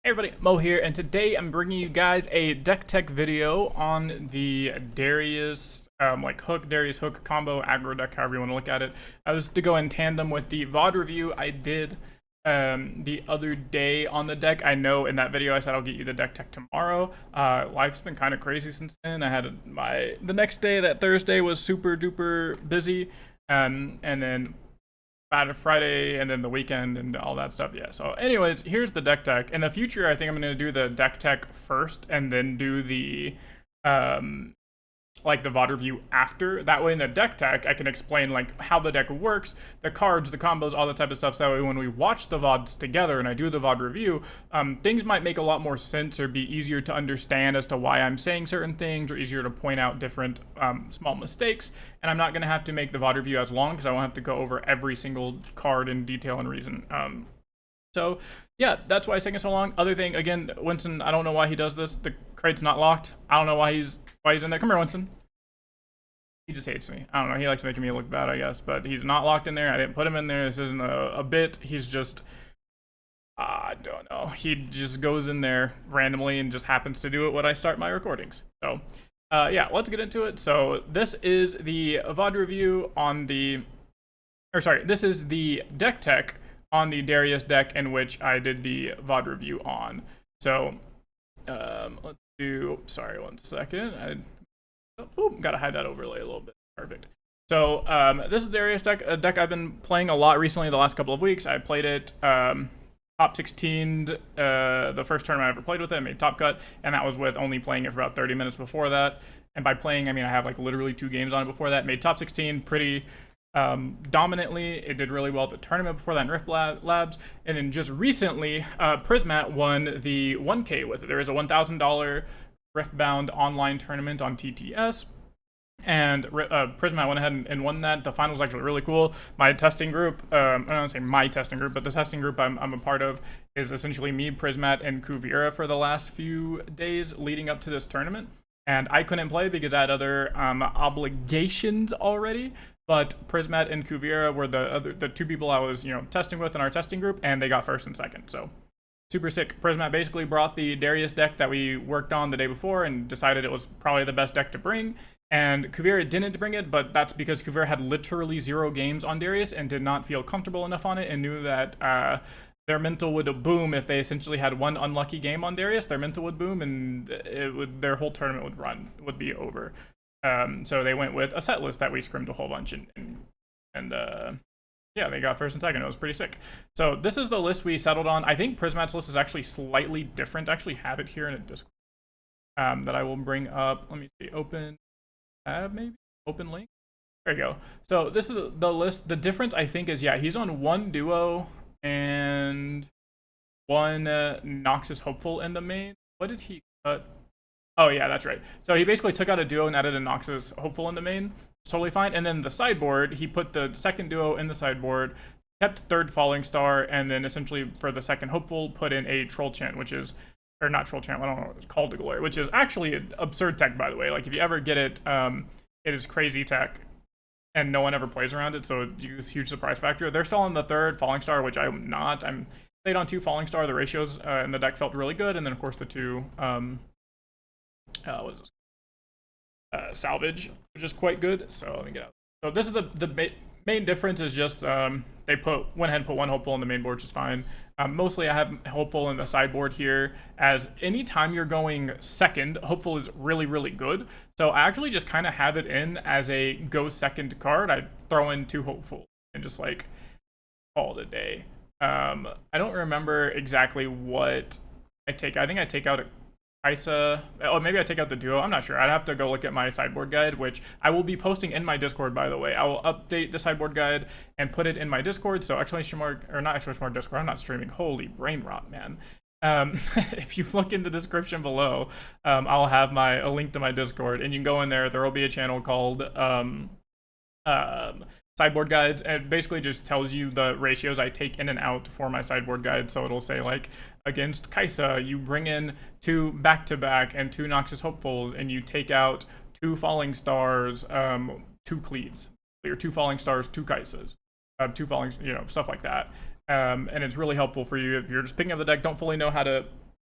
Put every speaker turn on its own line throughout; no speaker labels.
Hey everybody, Mo here, and today I'm bringing you guys a deck tech video on the Darius, Darius Hook combo aggro deck, however you want to look at it. This is to go in tandem with the VOD review I did the other day on the deck. I know in that video I said I'll get you the deck tech tomorrow. Life's been kind of crazy since then. I had the next day, that Thursday, was super duper busy, and then Friday and then the weekend and all that stuff. Yeah, so anyways, here's the deck tech. In the future, I think I'm going to do the deck tech first and then do the the VOD review after. That way in the deck tech, I can explain like how the deck works, the cards, the combos, all that type of stuff. So that way when we watch the VODs together and I do the VOD review, things might make a lot more sense or be easier to understand as to why I'm saying certain things, or easier to point out different small mistakes. And I'm not going to have to make the VOD review as long because I won't have to go over every single card in detail and reason. So yeah, that's why it's taking so long. Other thing, again, Winston, I don't know why he does this. The crate's not locked. I don't know why he's in there. Come here, Winston. He just hates me. I don't know. He likes making me look bad, I guess. But he's not locked in there. I didn't put him in there. This isn't a bit. He's just, I don't know. He just goes in there randomly and just happens to do it when I start my recordings. So yeah, let's get into it. So this is the VOD review on this is the deck tech on the Darius deck, in which I did the VOD review on. So let's do, sorry, one second. Gotta hide that overlay a little bit. Perfect. So this is the Darius deck, a deck I've been playing a lot recently the last couple of weeks. I played it top 16, the first tournament I ever played with it. I made top cut, and that was with only playing it for about 30 minutes before that. And by playing, I mean I have like literally 2 games on it before that. Made top 16 pretty dominantly. It did really well at the tournament before that in Rift Labs. And then just recently, Prismat won the 1K with it. There is a $1,000 Riftbound online tournament on TTS, and Prismat went ahead and won that. The finals was actually really cool. My testing group, I don't want to say my testing group, but the testing group I'm a part of is essentially me, Prismat, and Kuvira for the last few days leading up to this tournament. And I couldn't play because I had other obligations already. But Prismat and Kuvira were the 2 people I was testing with in our testing group, and they got first and second. So super sick. Prismat basically brought the Darius deck that we worked on the day before and decided it was probably the best deck to bring. And Kuvira didn't bring it, but that's because Kuvira had literally 0 games on Darius and did not feel comfortable enough on it, and knew that their mental would boom if they essentially had one unlucky game on Darius. Their mental would boom, and their whole tournament would be over. So they went with a set list that we scrimmed a whole bunch, and yeah, they got first and second. It was pretty sick. So this is the list we settled on. I think Prismat's list is actually slightly different. I actually have it here in a Discord that I will bring up. Let me see. Open tab, maybe? Open link? There you go. So this is the list. The difference, I think, is, yeah, he's on 1 duo and 1 Noxus Hopeful in the main. What did he cut? Oh, yeah, that's right. So he basically took out a duo and added a Noxus Hopeful in the main. It's totally fine. And then the sideboard, he put the second duo in the sideboard, kept 3rd Falling Star, and then essentially for the second Hopeful, put in a Troll Chant, which is, or not Troll Chant, I don't know what it's called, to Glory, which is actually an absurd tech, by the way. Like, if you ever get it, it is crazy tech, and no one ever plays around it, so it's a huge surprise factor. They're still on the 3rd Falling Star, which I'm not. I'm played on 2 Falling Star. The ratios in the deck felt really good, and then, of course, the 2... what is this? Salvage, which is quite good. So let me get out. So this is the main difference is just they went ahead and put 1 Hopeful on the main board, which is fine. Mostly I have Hopeful in the sideboard here, as anytime you're going second, Hopeful is really, really good. So I actually just kind of have it in as a go second card. I throw in 2 Hopeful and just like call it a day. I don't remember exactly what I take. I think I take out a Kaisa. Oh, maybe I take out the duo. I'm not sure. I'd have to go look at my sideboard guide, which I will be posting in my Discord, by the way. I will update the sideboard guide and put it in my Discord. So Exclamation Mark, or not Exclamation Mark Discord, I'm not streaming. Holy brain rot, man. If you look in the description below, I'll have a link to my Discord, and you can go in there. There will be a channel called sideboard guides, and it basically just tells you the ratios I take in and out for my sideboard guide. So it'll say, like, against Kaisa, you bring in 2 back-to-back and 2 Noxus Hopefuls, and you take out 2 Falling Stars, 2 Cleaves, or 2 Falling Stars, 2 Kaisas, 2 Falling, stuff like that. And it's really helpful for you if you're just picking up the deck, don't fully know how to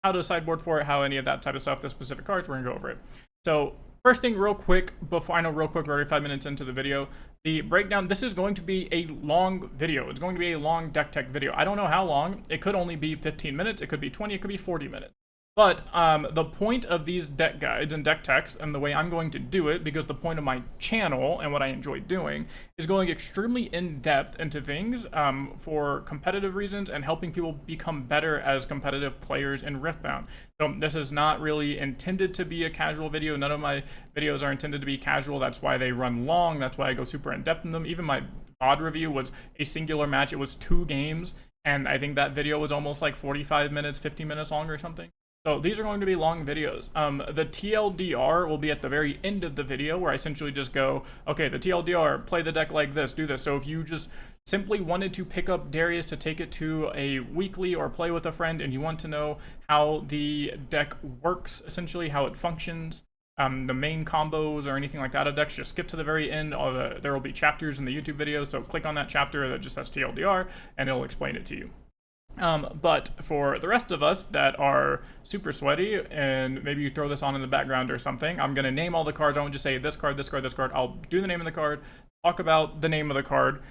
how to sideboard for it, how any of that type of stuff, the specific cards, we're gonna go over it. So first thing real quick, before I know real quick, we're already 5 minutes into the video, the breakdown, this is going to be a long video. It's going to be a long deck tech video. I don't know how long. It could only be 15 minutes. It could be 20. It could be 40 minutes. But the point of these deck guides and deck techs, and the way I'm going to do it, because the point of my channel and what I enjoy doing is going extremely in-depth into things for competitive reasons and helping people become better as competitive players in Riftbound. So this is not really intended to be a casual video. None of my videos are intended to be casual. That's why they run long. That's why I go super in-depth in them. Even my VOD review was a singular match. It was 2 games, and I think that video was almost like 45 minutes, 50 minutes long or something. So these are going to be long videos. The TLDR will be at the very end of the video, where I essentially just go, okay, the TLDR, play the deck like this, do this. So if you just simply wanted to pick up Darius to take it to a weekly or play with a friend, and you want to know how the deck works, essentially how it functions, the main combos or anything like that of decks, just skip to the very end. There will be chapters in the YouTube video, so click on that chapter that just says TLDR, and it'll explain it to you. But for the rest of us that are super sweaty, and maybe you throw this on in the background or something, I'm going to name all the cards. I won't just say this card, this card, this card. I'll do the name of the card, talk about the name of the card.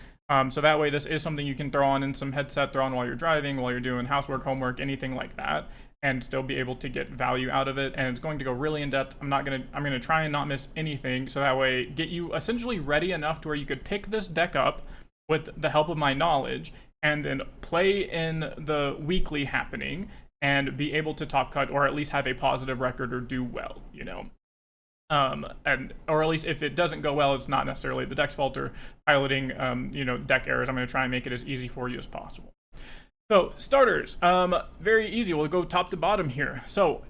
So that way this is something you can throw on in some headset, throw on while you're driving, while you're doing housework, homework, anything like that, and still be able to get value out of it. And it's going to go really in depth. I'm going to try and not miss anything, so that way get you essentially ready enough to where you could pick this deck up with the help of my knowledge, and then play in the weekly happening and be able to top cut, or at least have a positive record or do well, you know. Or at least if it doesn't go well, it's not necessarily the deck's fault or piloting, you know, deck errors. I'm going to try and make it as easy for you as possible. So starters, very easy. We'll go top to bottom here. So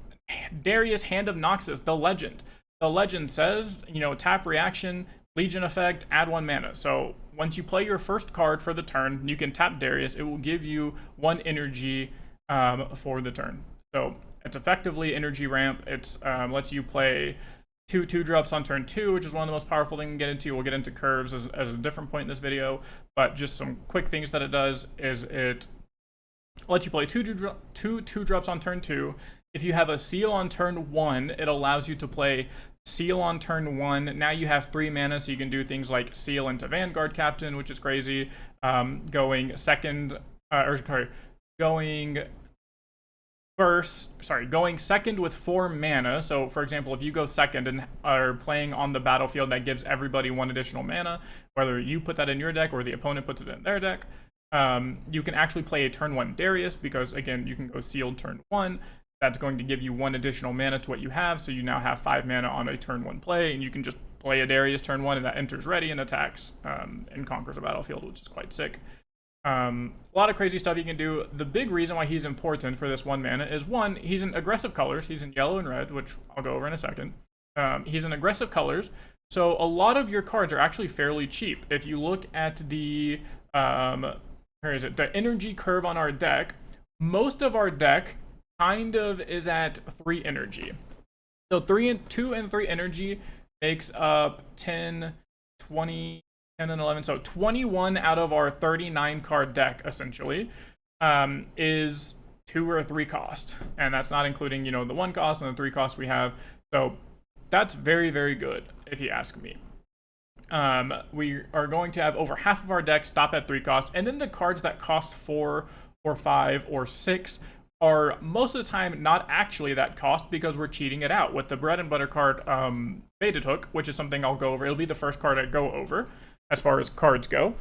Darius, Hand of Noxus, the legend. The legend says, you know, tap reaction, Legion effect, add 1 mana. So once you play your first card for the turn, you can tap Darius. It will give you 1 energy for the turn. So it's effectively energy ramp. It lets you play 2 2-drops on turn 2, which is one of the most powerful things to get into. We'll get into curves as a different point in this video, but just some quick things that it does is it lets you play 2 2-drops on turn 2. If you have a seal on turn 1, it allows you to play seal on turn 1. Now you have 3 mana, so you can do things like seal into Vanguard Captain, which is crazy. Going second with 4 mana. So for example, if you go second and are playing on the battlefield, that gives everybody 1 additional mana, whether you put that in your deck or the opponent puts it in their deck. You can actually play a turn 1 Darius, because again, you can go sealed turn 1. That's going to give you 1 additional mana to what you have, so you now have 5 mana on a turn 1 play, and you can just play a Darius turn 1, and that enters ready and attacks and conquers a battlefield, which is quite sick. A lot of crazy stuff you can do. The big reason why he's important for this 1 mana is, 1, he's in aggressive colors. He's in yellow and red, which I'll go over in a second. He's in aggressive colors, so a lot of your cards are actually fairly cheap. If you look at the the energy curve on our deck, most of our deck kind of is at 3 energy. So 2 and 3 energy makes up 10, 20, 10 and 11. So 21 out of our 39 card deck essentially is 2 or 3 cost. And that's not including, you know, the 1 cost and the 3 cost we have. So that's very, very good if you ask me. We are going to have over half of our deck stop at 3 cost. And then the cards that cost 4 or 5 or 6 are most of the time not actually that cost, because we're cheating it out with the bread and butter card, Baited Hook, which is something I'll go over. It'll be the first card I go over as far as cards go,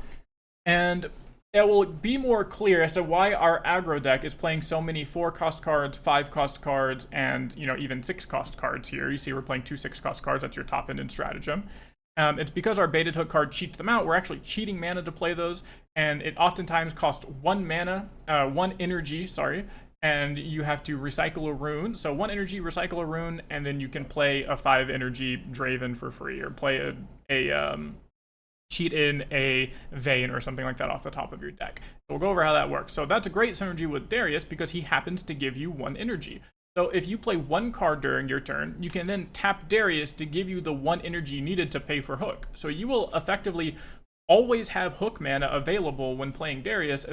and it will be more clear as to why our aggro deck is playing so many 4-cost cards, 5-cost cards, and, you know, even 6-cost cards here. You see we're playing 2 6-cost cards. That's your top end in stratagem. It's because our Baited Hook card cheats them out. We're actually cheating mana to play those, and it oftentimes costs 1 mana, 1 energy, sorry, and you have to recycle a rune. So 1 energy, recycle a rune, and then you can play a 5 energy Draven for free, or play a cheat in a Vayne or something like that off the top of your deck. So we'll go over how that works. So that's a great synergy with Darius, because he happens to give you 1 energy. So if you play 1 card during your turn, you can then tap Darius to give you the 1 energy needed to pay for Hook. So you will effectively always have Hook mana available when playing Darius,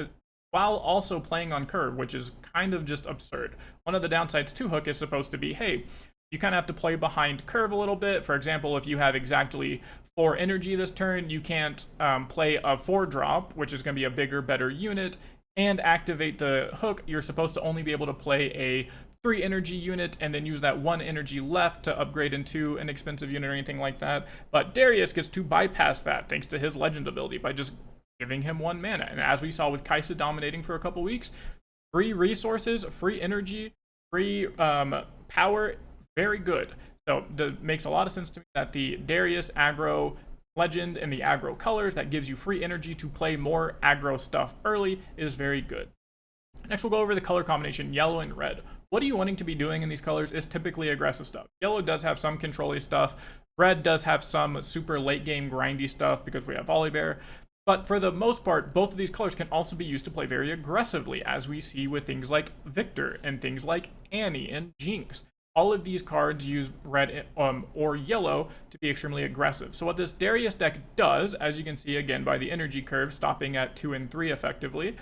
while also playing on curve, which is kind of just absurd. One of the downsides to Hook is supposed to be, hey, you kind of have to play behind curve a little bit. For example, if you have exactly 4 energy this turn, you can't play a 4-drop, which is going to be a bigger, better unit, and activate the Hook. You're supposed to only be able to play a 3 energy unit and then use that 1 energy left to upgrade into an expensive unit or anything like that. But Darius gets to bypass that thanks to his legend ability by just giving him 1 mana. And as we saw with Kaisa dominating for a couple weeks, free resources, free energy, free power, very good. So it makes a lot of sense to me that the Darius aggro legend and the aggro colors that gives you free energy to play more aggro stuff early is very good. Next, we'll go over the color combination yellow and red. What are you wanting to be doing in these colors is typically aggressive stuff. Yellow does have some control-y stuff. Red does have some super late game grindy stuff because we have Volibear. But for the most part, both of these colors can also be used to play very aggressively, as we see with things like Victor and things like Annie and Jinx. All of these cards use red or yellow to be extremely aggressive. So what this Darius deck does, as you can see again by the energy curve stopping at 2 and 3 effectively,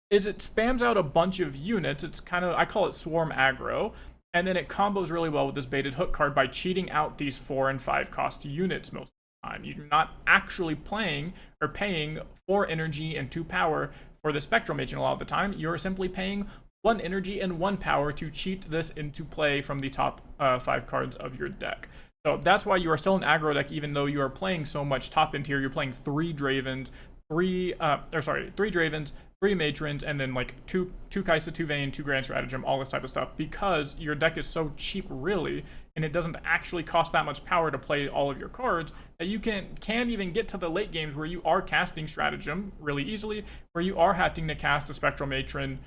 is it spams out a bunch of units. It's kind of, I call it swarm aggro, and then it combos really well with this baited Hook card by cheating out these 4 and 5 cost units most of the time. You're not actually playing or paying 4 energy and 2 power for the Spectral Mage, and a lot of the time you're simply paying 1 energy and 1 power to cheat this into play from the top 5 cards of your deck. So that's why you are still an aggro deck, even though you are playing so much top end tier. You're playing 3 Dravens, 3 Dravens, 3 Matrons, and then like 2 Kaisa, 2 Vayne, 2 Grand Stratagem, all this type of stuff, because your deck is so cheap really, and it doesn't actually cost that much power to play all of your cards, that you can even get to the late games where you are casting Stratagem really easily, where you are having to cast a Spectral Matron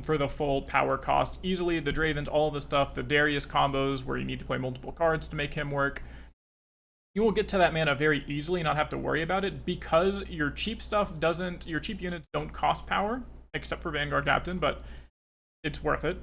for the full power cost easily, the Dravens, all the stuff, the Darius combos where you need to play multiple cards to make him work. You will get to that mana very easily, not have to worry about it, because your cheap your cheap units don't cost power, except for Vanguard Captain, but it's worth it.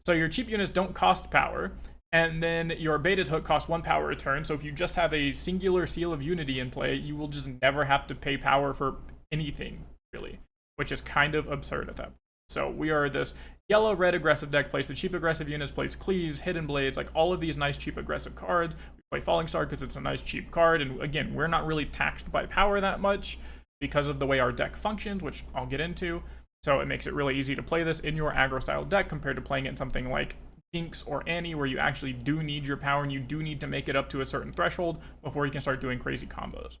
So your cheap units don't cost power, and then your baited Hook costs 1 power a turn, so if you just have a singular Seal of Unity in play, you will just never have to pay power for anything, really, which is kind of absurd at that point. So we are this yellow-red aggressive deck, plays with cheap aggressive units, plays Cleaves, Hidden Blades, like all of these nice cheap aggressive cards. We play Falling Star because it's a nice cheap card, and again, we're not really taxed by power that much because of the way our deck functions, which I'll get into. So it makes it really easy to play this in your aggro-style deck compared to playing it in something like Jinx or Annie, where you actually do need your power and you do need to make it up to a certain threshold before you can start doing crazy combos.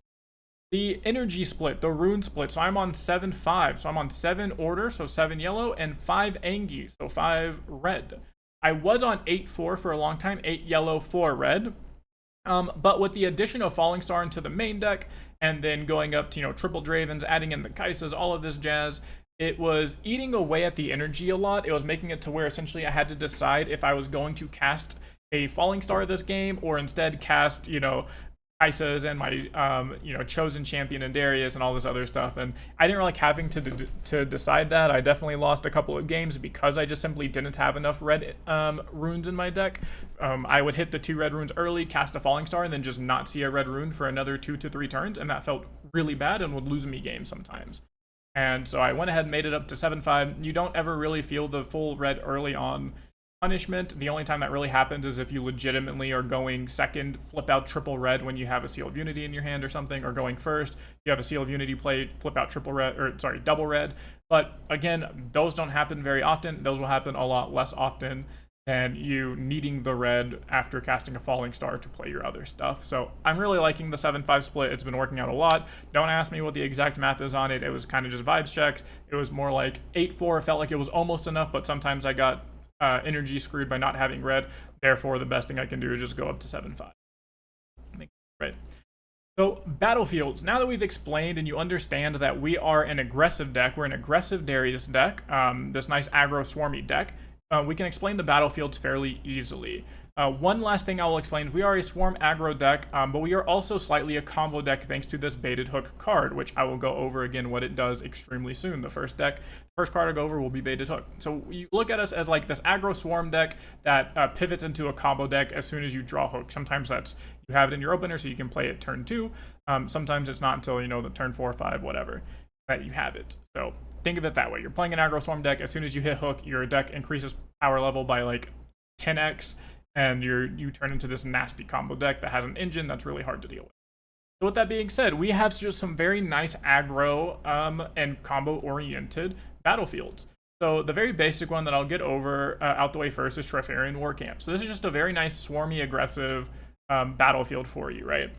The energy split, the rune split, so I'm on 7-5, so I'm on 7 order, so 7 yellow, and 5 Angie, so 5 red. I was on 8-4 for a long time, 8 yellow, 4 red, but with the addition of Falling Star into the main deck, and then going up to, triple Dravens, adding in the Kaisas, all of this jazz, it was eating away at the energy a lot. It was making it to where essentially I had to decide if I was going to cast a Falling Star this game, or instead cast, Kaisas and my chosen champion and Darius and all this other stuff, and I didn't really like having to decide that. I definitely lost a couple of games because I just simply didn't have enough red runes in my deck. I would hit the 2 red runes early, cast a Falling Star, and then just not see a red rune for another 2 to 3 turns, and that felt really bad and would lose me games sometimes. And so I went ahead and made it up to 7-5. You don't ever really feel the full red early on punishment. The only time that really happens is if you legitimately are going second, flip out triple red when you have a Seal of Unity in your hand or something, or going first, you have a Seal of Unity play, flip out double red. But again, those don't happen very often. Those will happen a lot less often than you needing the red after casting a Falling Star to play your other stuff. So I'm really liking the 7-5 split. It's been working out a lot. Don't ask me what the exact math is on it. It was kind of just vibes checks. It was more like 8-4 felt like it was almost enough, but sometimes I got energy screwed by not having red. Therefore, the best thing I can do is just go up to 7-5. Right. So battlefields, now that we've explained and you understand that we are an aggressive deck, we're an aggressive Darius deck, this nice aggro swarmy deck, we can explain the battlefields fairly easily. One last thing I will explain is we are a swarm aggro deck, but we are also slightly a combo deck thanks to this baited Hook card, which I will go over again what it does extremely soon. The first card I go over will be baited Hook. So you look at us as like this aggro swarm deck that pivots into a combo deck as soon as you draw Hook. Sometimes that's you have it in your opener so you can play it turn 2. Sometimes it's not until the turn 4 or 5, whatever, that you have it. So think of it that way. You're playing an aggro swarm deck. As soon as you hit hook, your deck increases power level by like 10x, and you turn into this nasty combo deck that has an engine that's really hard to deal with. So with that being said, we have just some very nice aggro and combo-oriented battlefields. So the very basic one that I'll get over out the way first is Trifarian War Camp. So this is just a very nice, swarmy, aggressive battlefield for you, right?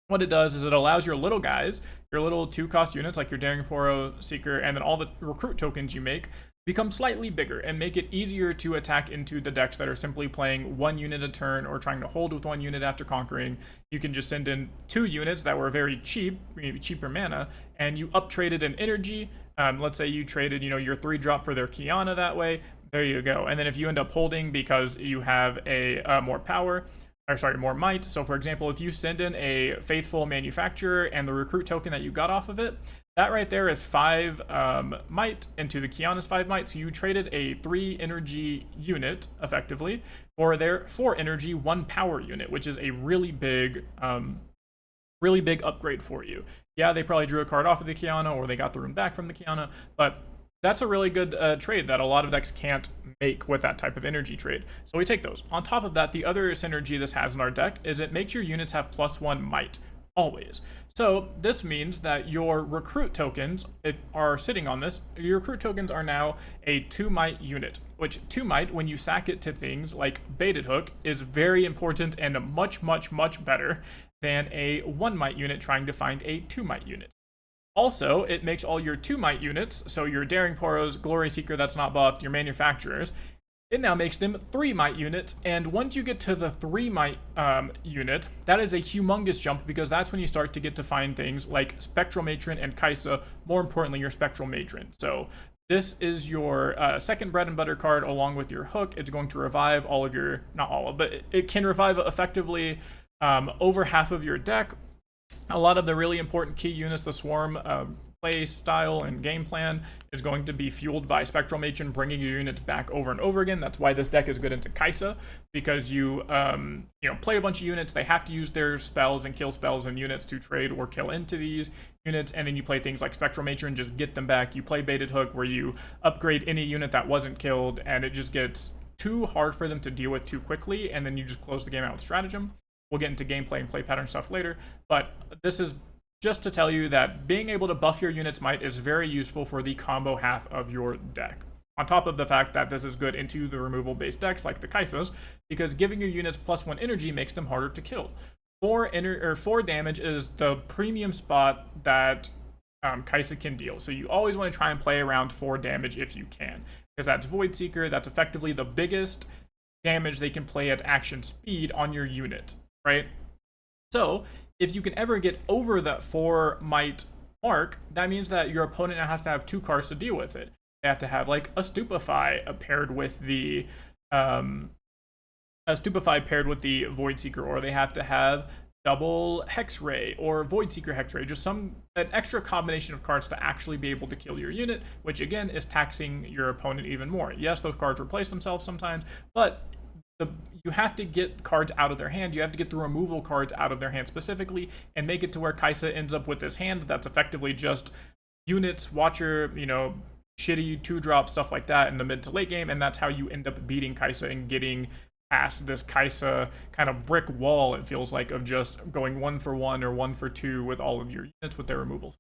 What it does is it allows your little guys, your little 2-cost units like your Daring Poro, Seeker, and then all the recruit tokens you make, become slightly bigger and make it easier to attack into the decks that are simply playing 1 unit a turn or trying to hold with 1 unit after conquering. You can just send in 2 units that were very cheap, maybe cheaper mana, and you up-traded an energy. Let's say you traded, your 3-drop for their Kiana that way. There you go. And then if you end up holding because you have a more power, more might. So for example, if you send in a Faithful Manufacturer and the recruit token that you got off of it, that right there is 5 might into the Kiana's 5 might. So you traded a 3 energy unit effectively for their 4 energy 1 power unit, which is a really big upgrade for you. Yeah, they probably drew a card off of the Kiana or they got the rune back from the Kiana, but that's a really good trade that a lot of decks can't make with that type of energy trade. So we take those. On top of that, the other synergy this has in our deck is it makes your units have +1 might, always. So this means that your recruit tokens are sitting on this. Your recruit tokens are now a 2 might unit, which 2 might, when you sack it to things like Baited Hook, is very important and much, much, much better than a 1 might unit trying to find a 2 might unit. Also, it makes all your 2 might units, so your Daring Poros, Glory Seeker that's not buffed, your Manufacturers, it now makes them 3 might units, and once you get to the 3 might unit, that is a humongous jump because that's when you start to get to find things like Spectral Matron and Kaisa, more importantly your Spectral Matron. So this is your second bread and butter card along with your hook. It's going to revive all of your, not all of, but it can revive effectively over half of your deck. A lot of the really important key units, the Swarm play style and game plan, is going to be fueled by Spectral Matron bringing your units back over and over again. That's why this deck is good into Kaisa, because you play a bunch of units, they have to use their spells and kill spells and units to trade or kill into these units, and then you play things like Spectral Matron, just get them back. You play Baited Hook, where you upgrade any unit that wasn't killed, and it just gets too hard for them to deal with too quickly, and then you just close the game out with stratagem. We'll get into gameplay and play pattern stuff later, but this is just to tell you that being able to buff your unit's might is very useful for the combo half of your deck. On top of the fact that this is good into the removal-based decks like the Kaisas, because giving your units +1 energy makes them harder to kill. 4 damage is the premium spot that Kaisa can deal, so you always want to try and play around 4 damage if you can, because that's Void Seeker, that's effectively the biggest damage they can play at action speed on your unit. Right? So if you can ever get over that 4 might mark, that means that your opponent now has to have 2 cards to deal with it. They have to have like a Stupefy paired with the Void Seeker, or they have to have double Hex Ray or Void Seeker Hex Ray, just an extra combination of cards to actually be able to kill your unit, which again is taxing your opponent even more. Yes, those cards replace themselves sometimes, but you have to get cards out of their hand. You have to get the removal cards out of their hand specifically and make it to where Kaisa ends up with this hand that's effectively just units, Watcher, shitty 2-drop, stuff like that in the mid to late game, and that's how you end up beating Kaisa and getting past this Kaisa kind of brick wall, it feels like, of just going 1 for 1 or 1 for 2 with all of your units with their removals.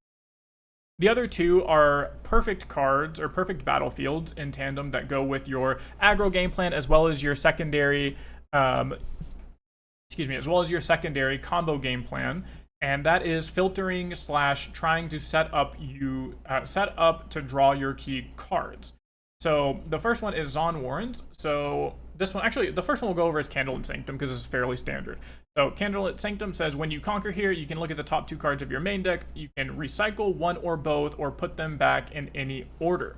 The other 2 are perfect cards or perfect battlefields in tandem that go with your aggro game plan as well as your secondary, combo game plan, and that is filtering / trying to set up to draw your key cards. So the first one is Zon Warrens. So this one, actually, the first one we'll go over is Candlelit Sanctum because it's fairly standard. So Candlelit Sanctum says when you conquer here, you can look at the top 2 cards of your main deck. You can recycle 1 or both or put them back in any order.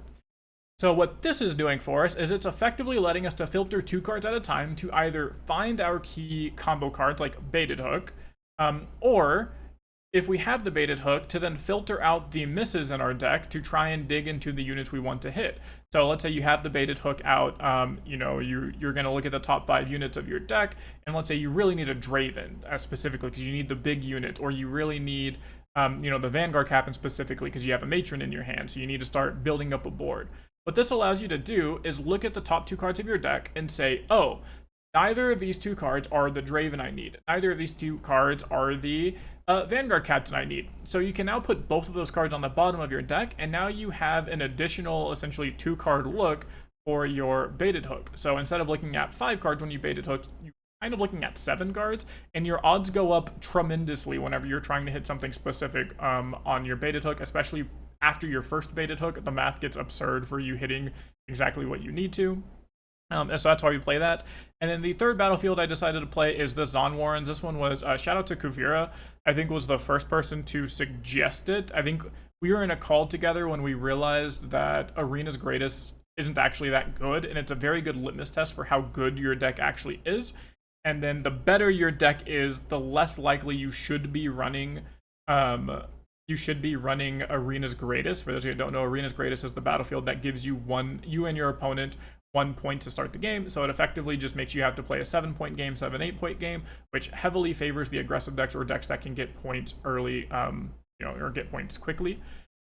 So what this is doing for us is it's effectively letting us to filter 2 cards at a time to either find our key combo cards like Baited Hook, or if we have the Baited Hook, to then filter out the misses in our deck to try and dig into the units we want to hit. So let's say you have the Baited Hook out, you're going to look at the top 5 units of your deck, and let's say you really need a Draven specifically because you need the big unit, or you really need the Vanguard Captain specifically because you have a Matron in your hand, so you need to start building up a board. What this allows you to do is look at the top 2 cards of your deck and say, oh, neither of these 2 cards are the Draven I need. Neither of these 2 cards are the Vanguard Captain I need. So you can now put both of those cards on the bottom of your deck, and now you have an additional, essentially, 2-card look for your baited hook. So instead of looking at 5 cards when you baited hook, you're kind of looking at 7 cards, and your odds go up tremendously whenever you're trying to hit something specific on your baited hook, especially after your first baited hook. The math gets absurd for you hitting exactly what you need to. And so that's why we play that. And then the third battlefield I decided to play is the Zon Warrens. This one was, shout out to Kuvira, I think was the first person to suggest it. I think we were in a call together when we realized that Arena's Greatest isn't actually that good, and it's a very good litmus test for how good your deck actually is. And then the better your deck is, the less likely you should be running Arena's Greatest. For those of you who don't know, Arena's Greatest is the battlefield that gives you and your opponent 1 point to start the game, so it effectively just makes you have to play a 7-point game, 7-8-point game, which heavily favors the aggressive decks or decks that can get points early, or get points quickly.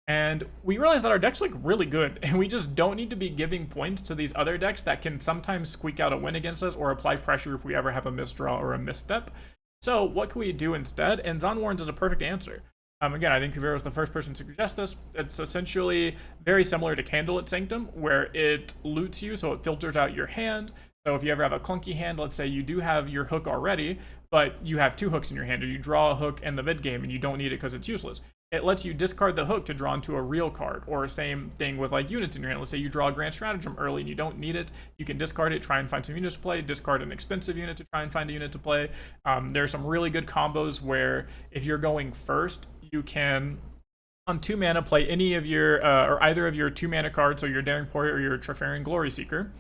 And we realized that our decks look really good, and we just don't need to be giving points to these other decks that can sometimes squeak out a win against us or apply pressure if we ever have a misdraw or a misstep. So what can we do instead? And Zon Warrens is a perfect answer. Again, I think Kuvira was the first person to suggest this. It's essentially very similar to Candlelit Sanctum, where it loots you, so it filters out your hand. So if you ever have a clunky hand, let's say you do have your hook already, but you have 2 hooks in your hand, or you draw a hook in the mid game and you don't need it because it's useless. It lets you discard the hook to draw into a real card, or same thing with like units in your hand. Let's say you draw a Grand Stratagem early and you don't need it. You can discard it, try and find some units to play, discard an expensive unit to try and find a unit to play. There are some really good combos where if you're going first, you can, on 2 mana, play any of your, or either of your 2 mana cards, so your Daring Poet or your Treferian Glory Seeker,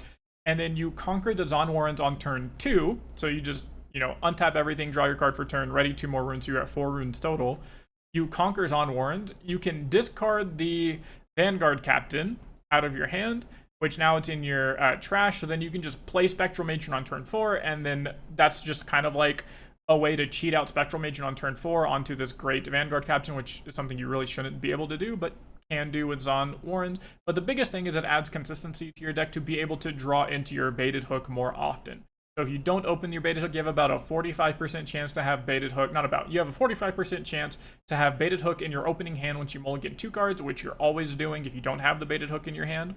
and then you conquer the Zon Warrens on turn 2, so you just, untap everything, draw your card for turn, ready 2 more runes, so you're at 4 runes total. You conquer Zon Warrens, you can discard the Vanguard Captain out of your hand, which now it's in your trash, so then you can just play Spectral Matron on turn 4, and then that's just kind of like a way to cheat out Spectral Matron on turn 4 onto this great Vanguard Captain, which is something you really shouldn't be able to do, but can do with Zon Warrens. But the biggest thing is it adds consistency to your deck to be able to draw into your baited hook more often. So if you don't open your baited hook, you have about a 45% chance to have baited hook. You have a 45% chance to have baited hook in your opening hand once you mulligan 2 cards, which you're always doing if you don't have the baited hook in your hand.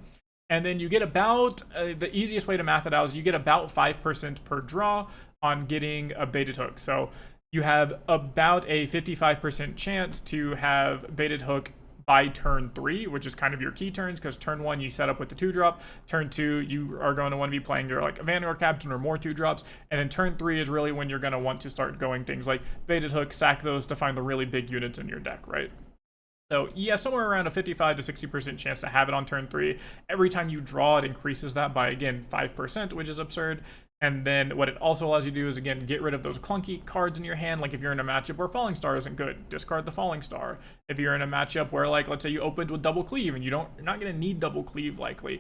And then you get about, the easiest way to math it out is you get about 5% per draw on getting a baited hook. So you have about a 55% chance to have baited hook by turn 3, which is kind of your key turns, because turn 1 you set up with the 2-drop, turn 2 you are going to want to be playing your like Vanguard Captain or more 2-drops, and then turn 3 is really when you're going to want to start going things like baited hook, sack those to find the really big units in your deck, right? So yeah, somewhere around a 55 to 60% chance to have it on turn 3. Every time you draw, it increases that by, again, 5%, which is absurd. And then what it also allows you to do is, again, get rid of those clunky cards in your hand. Like if you're in a matchup where Falling Star isn't good, discard the Falling Star. If you're in a matchup where, like, let's say you opened with Double Cleave and you're not going to need Double Cleave likely,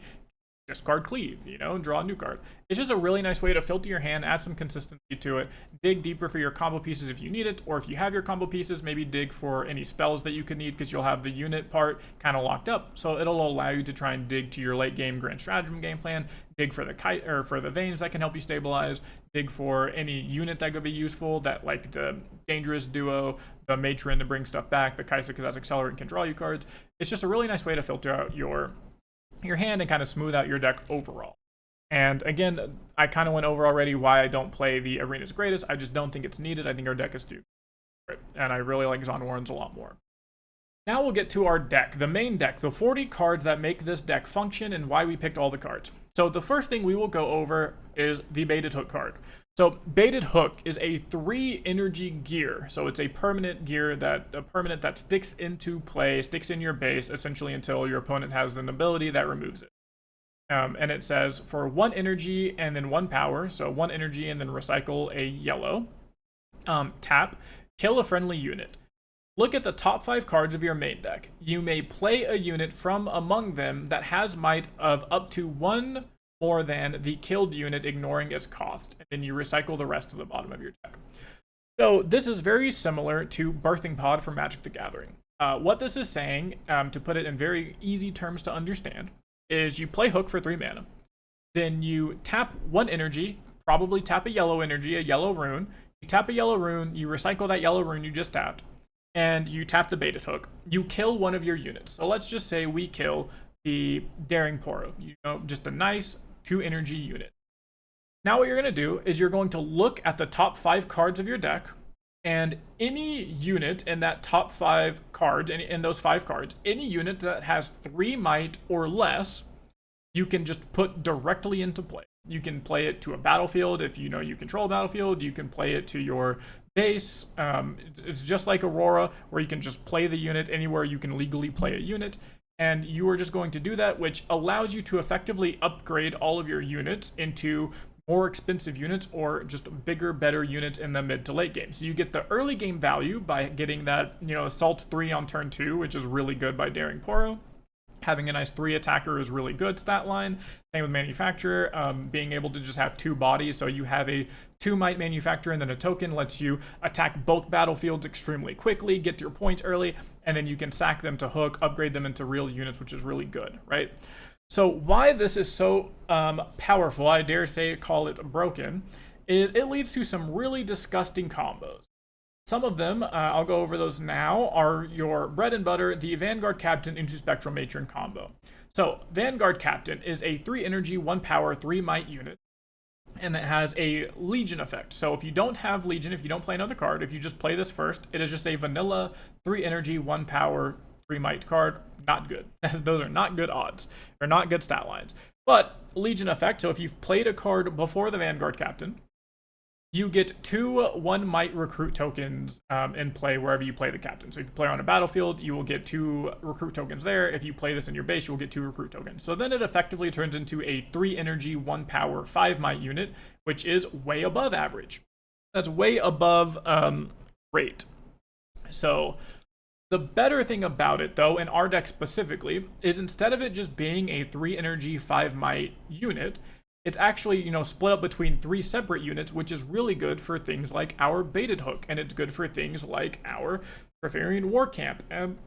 discard Cleave, draw a new card. It's just a really nice way to filter your hand, add some consistency to it, dig deeper for your combo pieces if you need it, or if you have your combo pieces, maybe dig for any spells that you could need because you'll have the unit part kind of locked up. So it'll allow you to try and dig to your late game Grand Stratagem game plan, dig for the kite or for the veins that can help you stabilize, dig for any unit that could be useful, that like the Dangerous Duo, the Matron to bring stuff back, the Kaisa because that's accelerate and can draw you cards. It's just a really nice way to filter out your hand and kind of smooth out your deck overall. And again, I kind of went over already why I don't play the Arena's Greatest. I just don't think it's needed. I think our deck is too good, and I really like Zon Warrens a lot more. Now we'll get to our deck, the main deck, the 40 cards that make this deck function and why we picked all the cards. So the first thing we will go over is the Baited Hook card. So Baited Hook is a 3 energy gear. So it's a permanent gear that sticks into play, sticks in your base essentially until your opponent has an ability that removes it. And it says for 1 energy and then 1 power, so 1 energy and then recycle a yellow. Tap, kill a friendly unit. Look at the top 5 cards of your main deck. You may play a unit from among them that has might of up to 1 more than the killed unit, ignoring its cost, and then you recycle the rest to the bottom of your deck. So this is very similar to Birthing Pod from Magic the Gathering. What this is saying, to put it in very easy terms to understand, is you play Hook for 3 mana. Then you tap 1 energy, probably tap a yellow energy, a yellow rune. You tap a yellow rune, you recycle that yellow rune you just tapped, and you tap the baited hook. You kill one of your units. So let's just say we kill the Daring Poro, just a nice 2 energy unit. Now what you're going to do is you're going to look at the top 5 cards of your deck, and any unit in that top 5 cards, in those 5 cards, any unit that has 3 might or less, you can just put directly into play. You can play it to a battlefield if you know you control a battlefield. You can play it to your base. It's just like Aurora, where you can just play the unit anywhere you can legally play a unit. And you are just going to do that, which allows you to effectively upgrade all of your units into more expensive units or just bigger, better units in the mid to late game. So you get the early game value by getting that, Assault 3 on turn 2, which is really good by Daring Poro. Having a nice 3 attacker is really good stat line. Same with Manufacturer, being able to just have 2 bodies. So you have a 2 might Manufacturer, and then a token lets you attack both battlefields extremely quickly, get your points early, and then you can sack them to Hook, upgrade them into real units, which is really good, right? So why this is so powerful, I dare say call it broken, is it leads to some really disgusting combos. Some of them, I'll go over those now, are your bread and butter, the Vanguard Captain into Spectral Matron combo. So Vanguard Captain is a 3 energy, 1 power, 3 might unit, and it has a Legion effect. So if you don't have Legion, if you don't play another card, if you just play this first, it is just a vanilla 3 energy, 1 power, 3 might card. Not good. Those are not good odds, or not good stat lines. But Legion effect, so if you've played a card before the Vanguard Captain, you get 2 1 might recruit tokens in play wherever you play the captain. So if you play on a battlefield, you will get 2 recruit tokens there. If you play this in your base, you will get 2 recruit tokens. So then it effectively turns into a 3 energy, 1 power, 5 might unit, which is way above average. That's way above rate. So the better thing about it, though, in our deck specifically, is instead of it just being a 3 energy, 5 might unit, it's actually, split up between 3 separate units, which is really good for things like our baited hook, and it's good for things like our Trifarian War Camp and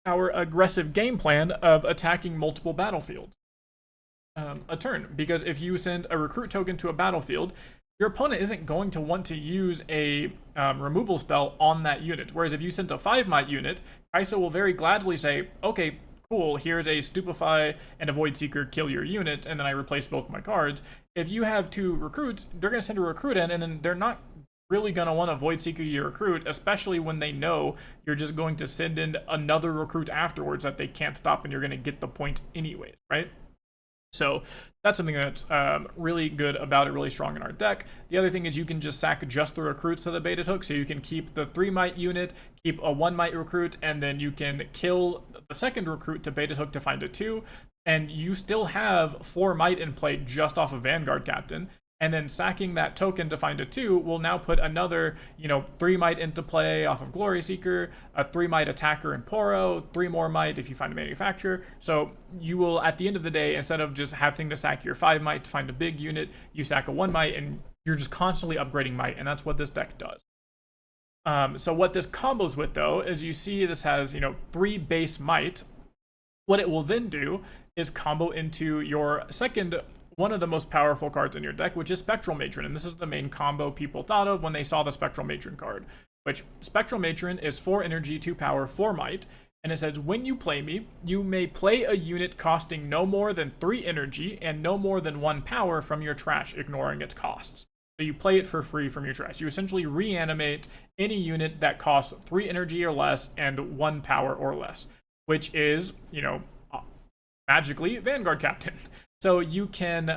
our aggressive game plan of attacking multiple battlefields a turn. Because if you send a recruit token to a battlefield, your opponent isn't going to want to use a removal spell on that unit. Whereas if you sent a 5 might unit, Kai'Sa will very gladly say, okay, cool, here's a Stupefy and a Void Seeker, kill your unit, and then I replace both my cards. If you have 2 recruits, they're going to send a recruit in, and then they're not really going to want to Void Seeker your recruit, especially when they know you're just going to send in another recruit afterwards that they can't stop, and you're going to get the point anyways, right? So that's something that's really good about it, really strong in our deck. The other thing is you can just sack just the recruits to the baited hook, so you can keep the 3 might unit, keep a 1 might recruit, and then you can kill the second recruit to baited hook to find a 2, and you still have 4 might in play just off of Vanguard Captain. And then sacking that token to find a 2 will now put another, 3 might into play off of Glory Seeker, a 3 might attacker in Poro, 3 more might if you find a Manufacturer. So you will, at the end of the day, instead of just having to sack your 5 might to find a big unit, you sack a 1 might, and you're just constantly upgrading might, and that's what this deck does. So what this combos with, though, is you see this has, 3 base might. What it will then do is combo into your second one of the most powerful cards in your deck, which is Spectral Matron, and this is the main combo people thought of when they saw the Spectral Matron card, which Spectral Matron is 4 energy, 2 power, 4 might, and it says, when you play me, you may play a unit costing no more than 3 energy and no more than 1 power from your trash, ignoring its costs. So you play it for free from your trash. You essentially reanimate any unit that costs 3 energy or less and 1 power or less, which is, magically Vanguard Captain. So you can,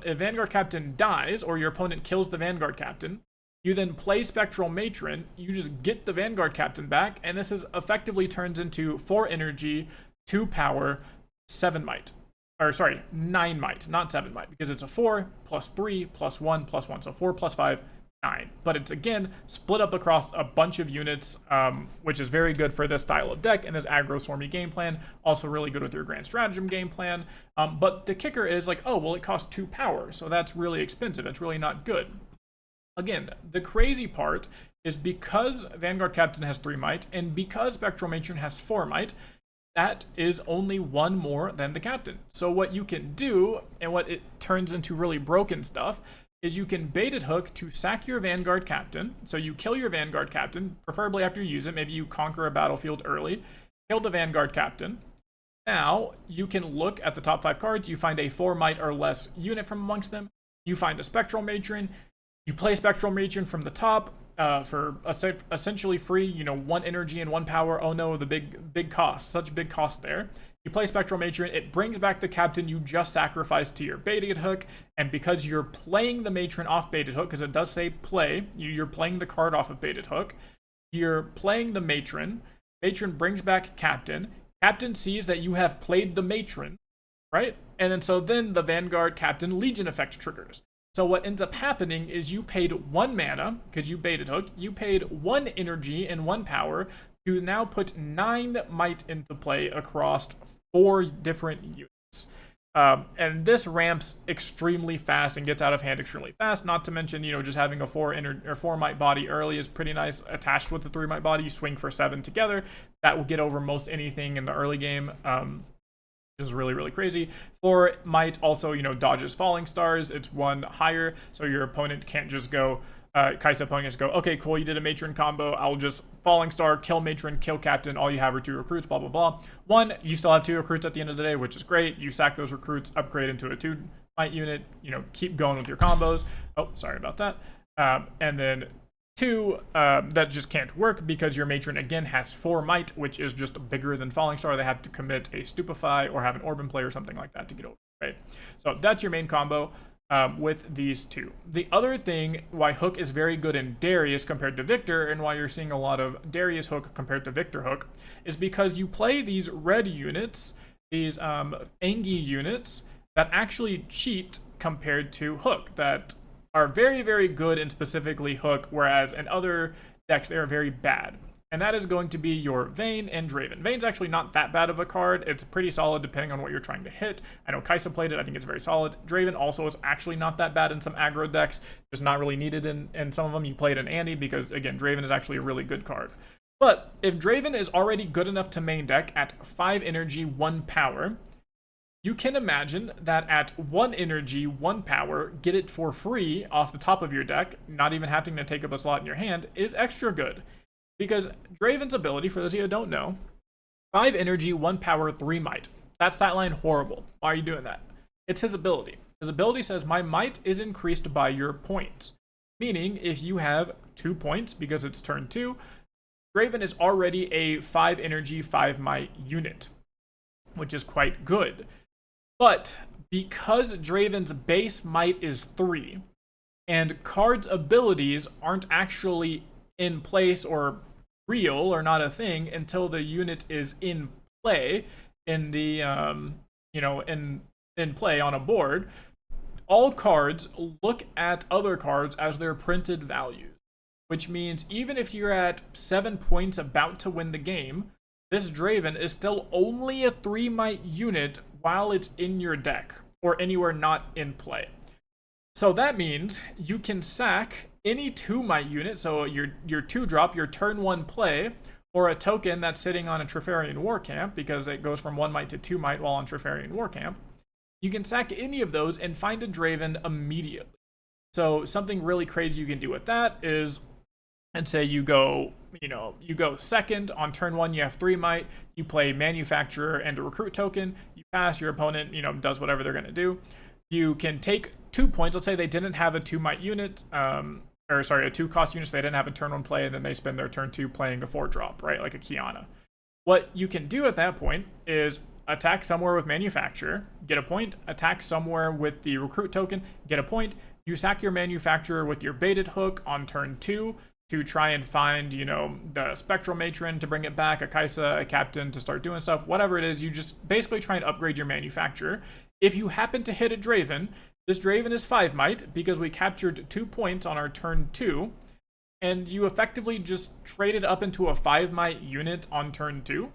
if Vanguard Captain dies or your opponent kills the Vanguard Captain, you then play Spectral Matron, you just get the Vanguard Captain back, and this is effectively turns into 4 energy, 2 power, 7 might. Or sorry, 9 might, not 7 might, because it's a 4 plus 3 plus 1 plus 1, so 4 plus 5, 9. But it's, again, split up across a bunch of units, which is very good for this style of deck and this aggro swarmy game plan. Also really good with your Grand Stratagem game plan. But the kicker is like, oh, well, it costs 2 power, so that's really expensive. It's really not good. Again, the crazy part is because Vanguard Captain has 3 might, and because Spectral Matron has 4 might, that is only 1 more than the captain. So what you can do, and what it turns into really broken stuff, is you can baited hook to sack your Vanguard Captain. So you kill your Vanguard Captain, preferably after you use it. Maybe you conquer a battlefield early, kill the Vanguard Captain. Now, you can look at the top 5 cards, you find a 4 might or less unit from amongst them, you find a Spectral Matron, you play Spectral Matron from the top for essentially free, 1 energy and 1 power. Oh no, the big cost, such big cost there. You play Spectral Matron, it brings back the captain you just sacrificed to your baited hook, and because you're playing the matron off baited hook, because it does say play, you're playing the card off of baited hook, you're playing the matron, matron brings back captain, captain sees that you have played the matron, right? And then the Vanguard Captain Legion effect triggers. So what ends up happening is you paid 1 mana, because you baited hook, you paid 1 energy and 1 power, to now put 9 might into play across 4 different units. And this ramps extremely fast and gets out of hand extremely fast. Not to mention, just having a 4 might body early is pretty nice. Attached with the 3 might body, you swing for 7 together. That will get over most anything in the early game. Is really, really crazy. 4 might also, dodges falling stars. It's 1 higher, so your opponent can't just go. Kai'Sa opponent just go, okay, cool, you did a matron combo, I'll just falling star, kill matron, kill captain, all you have are 2 recruits, blah, blah, blah. 1, you still have 2 recruits at the end of the day, which is great. You sack those recruits, upgrade into a 2 might unit, keep going with your combos. Oh, sorry about that. And then 2, that just can't work because your matron again has 4 might, which is just bigger than falling star. They have to commit a stupefy or have an orb in play or something like that to get over, right? So that's your main combo. With these 2. The other thing why Hook is very good in Darius compared to Victor, and why you're seeing a lot of Darius Hook compared to Victor Hook, is because you play these red units, these Angie units, that actually cheat compared to Hook, that are very, very good in specifically Hook, whereas in other decks they are very bad. And that is going to be your Vayne and Draven. Vayne's actually not that bad of a card. It's pretty solid depending on what you're trying to hit. I know Kai'Sa played it. I think it's very solid. Draven also is actually not that bad in some aggro decks. Just not really needed in some of them. You played in Andy because, again, Draven is actually a really good card. But if Draven is already good enough to main deck at 5 energy, 1 power, you can imagine that at 1 energy, 1 power, get it for free off the top of your deck, not even having to take up a slot in your hand, is extra good. Because Draven's ability, for those of you who don't know, 5 energy, 1 power, 3 might. That stat line, horrible. Why are you doing that? It's his ability. His ability says, my might is increased by your points. Meaning, if you have 2 points, because it's turn 2, Draven is already a 5 energy, 5 might unit, which is quite good. But because Draven's base might is 3, and cards' abilities aren't actually in place or real or not a thing until the unit is in play in the in play on a board, all cards look at other cards as their printed values, which means even if you're at 7 points about to win the game, this Draven is still only a 3 might unit while it's in your deck or anywhere not in play. So that means you can sack any 2 might unit, so your 2-drop, your turn 1 play, or a token that's sitting on a Trifarian War Camp, because it goes from 1 might to 2 might while on Trifarian War Camp. You can sack any of those and find a Draven immediately. So something really crazy you can do with that is, and say you go second on turn 1, you have 3 might, you play Manufacturer and a Recruit token, you pass, your opponent, does whatever they're going to do. You can take 2 points. Let's say they didn't have a 2 might unit, a 2 cost unit, so they didn't have a turn 1 play, and then they spend their turn 2 playing a 4-drop, right, like a Kiana. What you can do at that point is attack somewhere with Manufacturer, get a point, attack somewhere with the Recruit token, get a point, you sack your Manufacturer with your baited hook on turn 2 to try and find, the Spectral Matron to bring it back, a Kai'Sa, a Captain to start doing stuff, whatever it is, you just basically try and upgrade your Manufacturer. If you happen to hit a Draven, this Draven is 5 might because we captured 2 points on our turn 2, and you effectively just traded up into a 5 might unit on turn 2,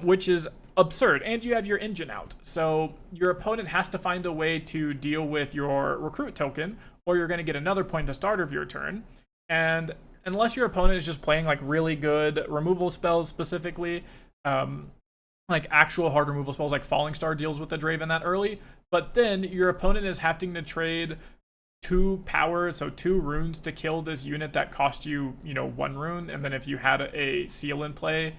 which is absurd. And you have your engine out, so your opponent has to find a way to deal with your Recruit token, or you're going to get another point at the start of your turn. And unless your opponent is just playing like really good removal spells specifically, like actual hard removal spells like Falling Star deals with the Draven that early, but then your opponent is having to trade 2 power, so 2 runes to kill this unit that cost you, 1 rune, and then if you had a seal in play,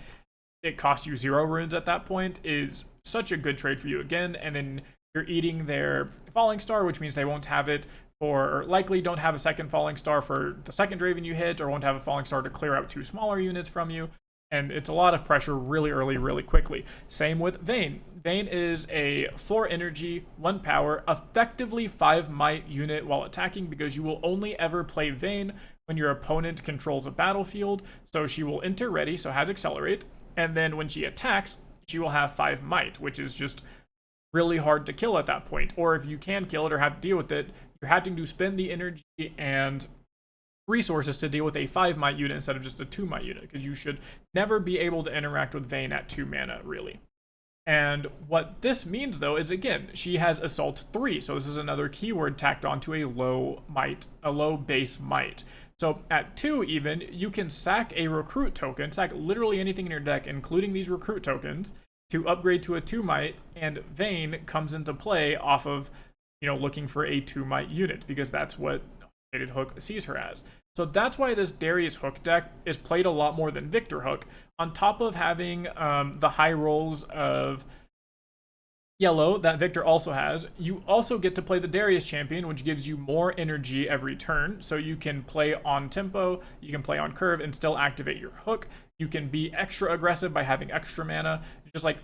it costs you 0 runes at that point, is such a good trade for you again. And then you're eating their Falling Star, which means they won't have it for, or likely don't have a second Falling Star for the second Draven you hit, or won't have a Falling Star to clear out 2 smaller units from you. And it's a lot of pressure really early, really quickly. Same with Vayne. Vayne is a 4 energy, 1 power, effectively 5 might unit while attacking, because you will only ever play Vayne when your opponent controls a battlefield. So she will enter ready, so has accelerate, and then when she attacks, she will have 5 might, which is just really hard to kill at that point. Or if you can kill it or have to deal with it, you're having to spend the energy and resources to deal with a 5 might unit instead of just a 2 might unit, because you should never be able to interact with Vayne at 2 mana, really. And what this means, though, is, again, she has Assault 3, so this is another keyword tacked onto a low base might. So at 2 even, you can sack a recruit token, sack literally anything in your deck, including these recruit tokens, to upgrade to a 2 might, and Vayne comes into play off of, looking for a 2 might unit, because that's what Baited Hook sees her as. So that's why this Darius Hook deck is played a lot more than Victor Hook, on top of having the high rolls of yellow that Victor also has. You also get to play the Darius champion, which gives you more energy every turn, so you can play on tempo, you can play on curve, and still activate your hook. You can be extra aggressive by having extra mana, just like,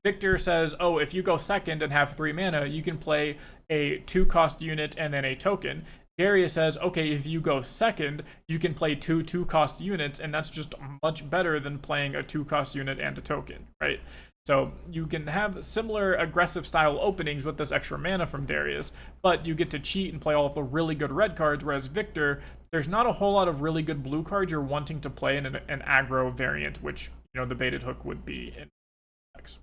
Victor says, oh, if you go second and have 3 mana, you can play a 2-cost unit and then a token. Darius says, okay, if you go second, you can play 2 2-cost units, and that's just much better than playing a 2-cost unit and a token, right? So you can have similar aggressive style openings with this extra mana from Darius, but you get to cheat and play all of the really good red cards, whereas Victor, there's not a whole lot of really good blue cards you're wanting to play in an aggro variant, which, the Baited Hook would be in decks.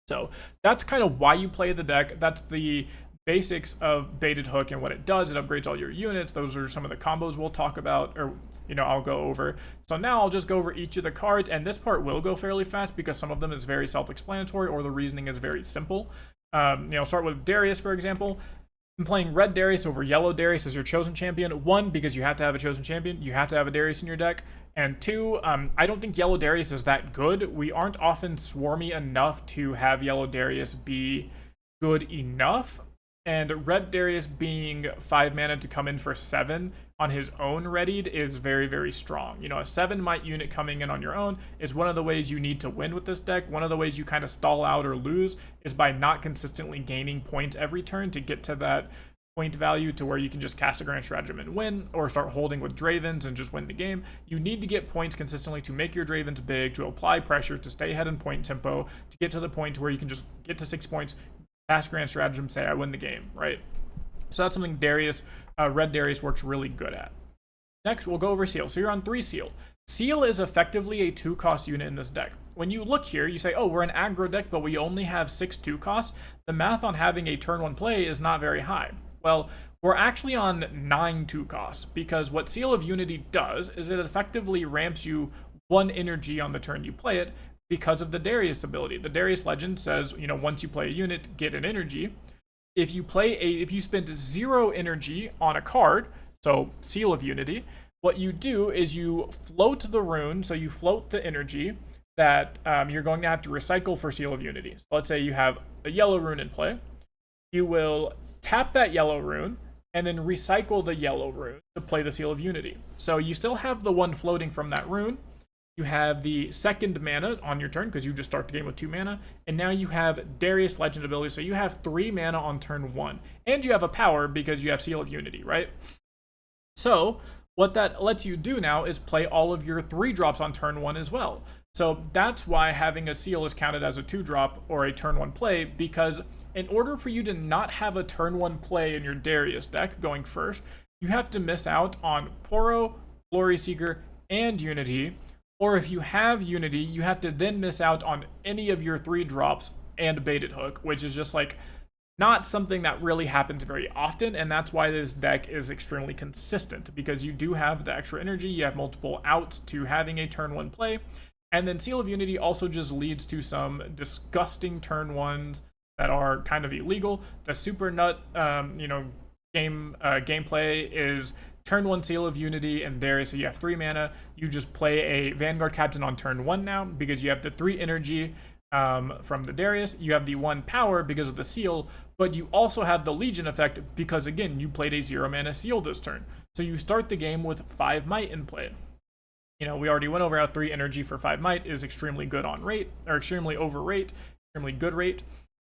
So that's kind of why you play the deck. That's the basics of Baited Hook and what it does. It upgrades all your units. Those are some of the combos we'll talk about, or I'll go over. So now I'll just go over each of the cards, and this part will go fairly fast because some of them is very self-explanatory, or the reasoning is very simple. Start with Darius, for example. I'm playing red Darius over yellow Darius as your chosen champion. 1, because you have to have a chosen champion. You have to have a Darius in your deck. And 2, I don't think yellow Darius is that good. We aren't often swarmy enough to have yellow Darius be good enough. And red Darius being 5 mana to come in for 7 on his own readied is very, very strong. A 7 might unit coming in on your own is one of the ways you need to win with this deck. One of the ways you kind of stall out or lose is by not consistently gaining points every turn to get to that point value to where you can just cast a Grand Stratagem and win, or start holding with Dravens and just win the game. You need to get points consistently to make your Dravens big, to apply pressure, to stay ahead in point tempo, to get to the point where you can just get to 6 points, cast Grand Stratagem, say I win the game, right? So that's something Darius, red Darius works really good at. Next, we'll go over Seal. So you're on 3 Seal. Seal is effectively a 2-cost unit in this deck. When you look here, you say, oh, we're an aggro deck, but we only have 6 2-costs. The math on having a turn 1 play is not very high. Well, we're actually on 9 2-costs, because what Seal of Unity does is it effectively ramps you 1 energy on the turn you play it, because of the Darius ability. The Darius legend says, once you play a unit, get an energy. If you spend 0 energy on a card, so Seal of Unity, what you do is you float the rune, so you float the energy that you're going to have to recycle for Seal of Unity. So let's say you have a yellow rune in play. You will tap that yellow rune, and then recycle the yellow rune to play the Seal of Unity. So you still have the 1 floating from that rune. You have the 2nd mana on your turn, because you just start the game with 2 mana. And now you have Darius Legend ability, so you have 3 mana on turn 1. And you have a power because you have Seal of Unity, right? So what that lets you do now is play all of your 3-drops on turn 1 as well. So that's why having a Seal is counted as a 2-drop or a turn 1 play, because in order for you to not have a turn 1 play in your Darius deck going first, you have to miss out on Poro, Glory Seeker, and Unity. Or if you have Unity, you have to then miss out on any of your 3-drops and Baited Hook, which is just like not something that really happens very often, and that's why this deck is extremely consistent, because you do have the extra energy, you have multiple outs to having a turn 1 play, and then Seal of Unity also just leads to some disgusting turn 1s that are kind of illegal. The super nut, gameplay is turn 1 Seal of Unity and Darius, so you have 3 mana. You just play a Vanguard Captain on turn 1 now, because you have the 3 energy from the Darius. You have the 1 power because of the Seal, but you also have the Legion effect because, again, you played a 0 mana Seal this turn. So you start the game with 5 might in play. We already went over how 3 energy for 5 might is extremely good on rate, or extremely over rate, extremely good rate.